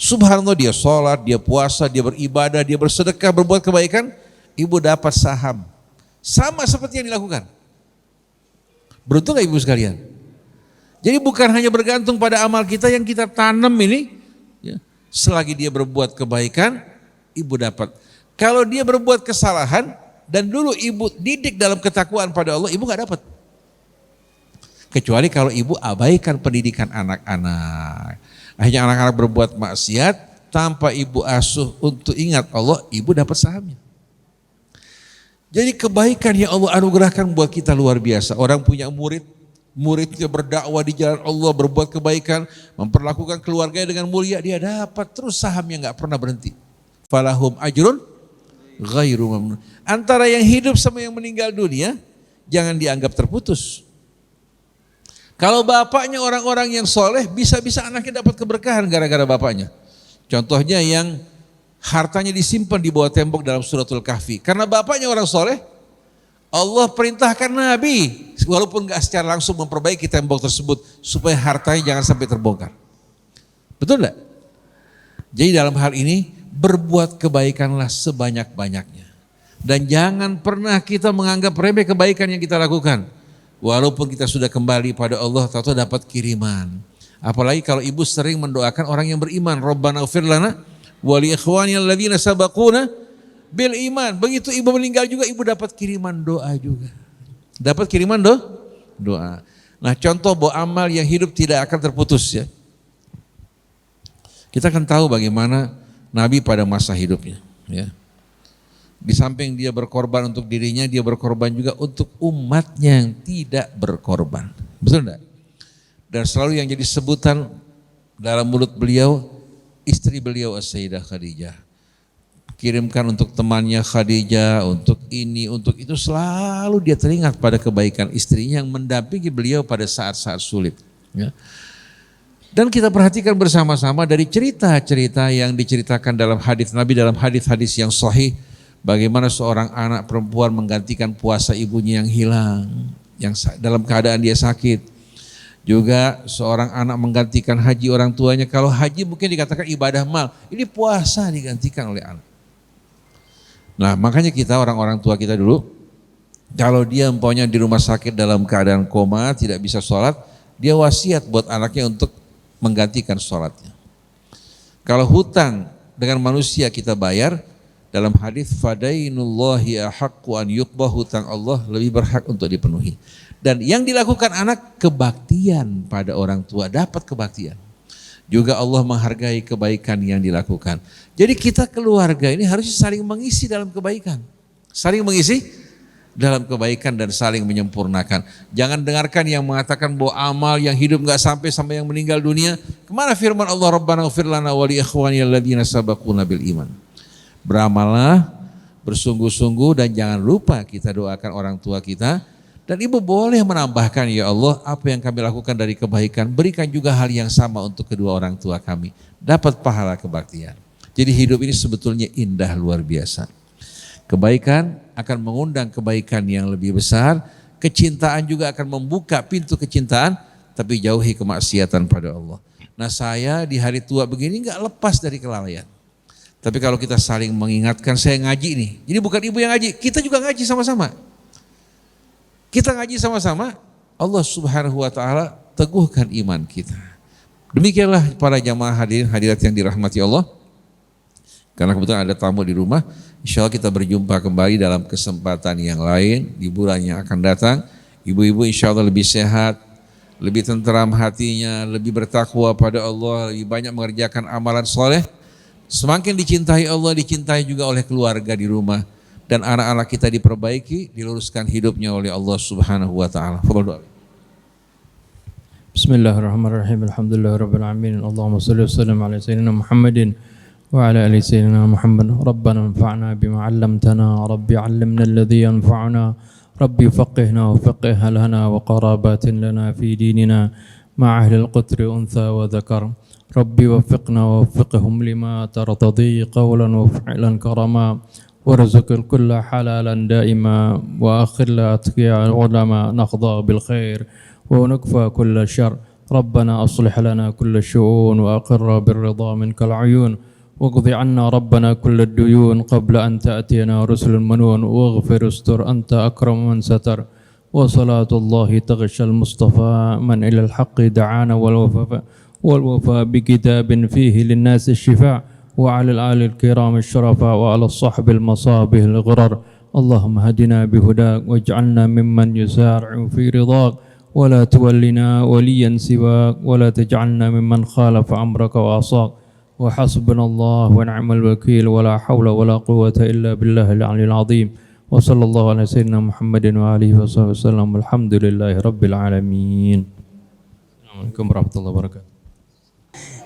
Subhanallah, dia sholat, dia puasa, dia beribadah, dia bersedekah, berbuat kebaikan, ibu dapat saham. Sama seperti yang dilakukan. Beruntung gak ibu sekalian? Jadi bukan hanya bergantung pada amal kita yang kita tanam ini, ya, selagi dia berbuat kebaikan, ibu dapat. Kalau dia berbuat kesalahan dan dulu ibu didik dalam ketakwaan pada Allah, ibu gak dapat. Kecuali kalau ibu abaikan pendidikan anak-anak. Akhirnya anak-anak berbuat maksiat, tanpa ibu asuh untuk ingat Allah, ibu dapat sahamnya. Jadi kebaikan yang Allah anugerahkan buat kita luar biasa. Orang punya murid, muridnya berdakwah di jalan Allah, berbuat kebaikan, memperlakukan keluarganya dengan mulia, dia dapat terus sahamnya, gak pernah berhenti. Falahum ajrun ghairu mamnun. Antara yang hidup sama yang meninggal dunia, jangan dianggap terputus. Kalau bapaknya orang-orang yang soleh, bisa-bisa anaknya dapat keberkahan gara-gara bapaknya. Contohnya yang hartanya disimpan di bawah tembok dalam suratul Kahfi. Karena bapaknya orang soleh, Allah perintahkan Nabi, walaupun gak secara langsung memperbaiki tembok tersebut, supaya hartanya jangan sampai terbongkar. Betul gak? Jadi dalam hal ini, berbuat kebaikanlah sebanyak-banyaknya. Dan jangan pernah kita menganggap remeh kebaikan yang kita lakukan. Walaupun kita sudah kembali pada Allah, tahu dapat kiriman. Apalagi kalau ibu sering mendoakan orang yang beriman. Rabbana ighfir lana wa li ikhwani alladzina sabaquna bil iman. Begitu ibu meninggal juga, ibu dapat kiriman doa juga. Dapat kiriman doa. Nah contoh bahwa amal yang hidup tidak akan terputus ya. Kita akan tahu bagaimana Nabi pada masa hidupnya. Ya. Di samping dia berkorban untuk dirinya, dia berkorban juga untuk umatnya yang tidak berkorban. Betul enggak? Dan selalu yang jadi sebutan dalam mulut beliau, istri beliau As-Sayyidah Khadijah. Kirimkan untuk temannya Khadijah, untuk ini, untuk itu, selalu dia teringat pada kebaikan istrinya yang mendampingi beliau pada saat-saat sulit. Ya. Dan kita perhatikan bersama-sama dari cerita-cerita yang diceritakan dalam hadis Nabi, dalam hadis-hadis yang sahih, bagaimana seorang anak perempuan menggantikan puasa ibunya yang hilang, yang dalam keadaan dia sakit. Juga seorang anak menggantikan haji orang tuanya. Kalau haji mungkin dikatakan ibadah mal, ini puasa digantikan oleh anak. Nah, makanya kita orang-orang tua kita dulu, kalau dia umpamanya di rumah sakit dalam keadaan koma, tidak bisa sholat, dia wasiat buat anaknya untuk menggantikan sholatnya. Kalau hutang dengan manusia kita bayar, dalam hadis fadainullahi ahaqqu an yuqba, hutang Allah lebih berhak untuk dipenuhi. Dan yang dilakukan anak, kebaktian pada orang tua, dapat kebaktian. Juga Allah menghargai kebaikan yang dilakukan. Jadi kita keluarga ini harus saling mengisi dalam kebaikan. Saling mengisi dalam kebaikan dan saling menyempurnakan. Jangan dengarkan yang mengatakan bahwa amal yang hidup enggak sampai yang meninggal dunia. Kemana firman Allah, Rabbana ighfir lana wa li ikhwanina alladziina sabaquna bil iman. Beramallah bersungguh-sungguh dan jangan lupa kita doakan orang tua kita. Dan ibu boleh menambahkan, ya Allah, apa yang kami lakukan dari kebaikan, berikan juga hal yang sama untuk kedua orang tua kami. Dapat pahala kebaktian. Jadi hidup ini sebetulnya indah luar biasa. Kebaikan akan mengundang kebaikan yang lebih besar. Kecintaan juga akan membuka pintu kecintaan, tapi jauhi kemaksiatan pada Allah. Nah, saya di hari tua begini enggak lepas dari kelalaian. Tapi kalau kita saling mengingatkan, saya ngaji nih. Jadi bukan ibu yang ngaji, kita juga ngaji sama-sama. Kita ngaji sama-sama, Allah Subhanahu wa taala teguhkan iman kita. Demikianlah para jamaah hadirin hadirat yang dirahmati Allah. Karena kebetulan ada tamu di rumah, insya Allah kita berjumpa kembali dalam kesempatan yang lain di bulan yang akan datang. Ibu-ibu insya Allah lebih sehat, lebih tenteram hatinya, lebih bertakwa pada Allah, lebih banyak mengerjakan amalan soleh. Semakin dicintai Allah, dicintai juga oleh keluarga di rumah. Dan anak-anak kita diperbaiki, diluruskan hidupnya oleh Allah Subhanahu wa taala. Bismillahirrahmanirrahim. Alhamdulillahirabbil alamin. Allahumma shalli wa sallim ala sayyidina Muhammadin wa ala ali sayyidina Muhammad. Rabbana anfa'na bima 'allamtana, rabbi 'allimna alladhi yanfa'una, rabbi faqihna wa faqih lana wa qarabatin lana fi dinina ma ahli al-qutri untha wa dhakar. Rabbi waffiqna wa waffiqhum lima tartadi qawlan wa fi'lan karama. وارزق الكل حلالا دائما وآخر لا أتقيا العلماء نخضع بالخير ونكفى كل شر. ربنا أصلح لنا كل الشؤون وأقر بالرضا منك العيون واقض عنا ربنا كل الديون قبل أن تأتينا رسل المنون واغفر استر أنت أكرم من ستر. وصلاة الله تغشى المصطفى من إلى الحق دعانا والوفاء بكتاب فيه للناس الشفاء وعلى الآل الكرام الشرفاء وعلى الصحب المصابه الغرر. اللهم هدنا بهداك واجعلنا ممن يسارع في رضاك ولا تولنا وليا سواك ولا تجعلنا ممن خالف أمرك وعصاك. وحسبنا الله ونعم الوكيل ولا حول ولا قوة إلا بالله العلي العظيم. وصلى الله على سيدنا محمد وآله وصحبه وسلم. الحمد لله رب العالمين. السلام عليكم ورحمة الله وبركاته.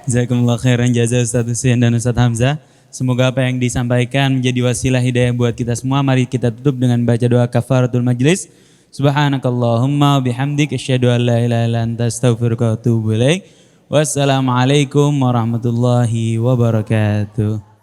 Jazakumullah khairan jazaa Ustaz Husain dan Ustaz Hamzah. Semoga apa yang disampaikan menjadi wasilah hidayah buat kita semua. Mari kita tutup dengan baca doa kafaratul majlis. Subhanakallahumma bihamdik asyhadu an la ilaha illa anta astaghfiruka wa atubu ilaik. Wassalamualaikum warahmatullahi wabarakatuh.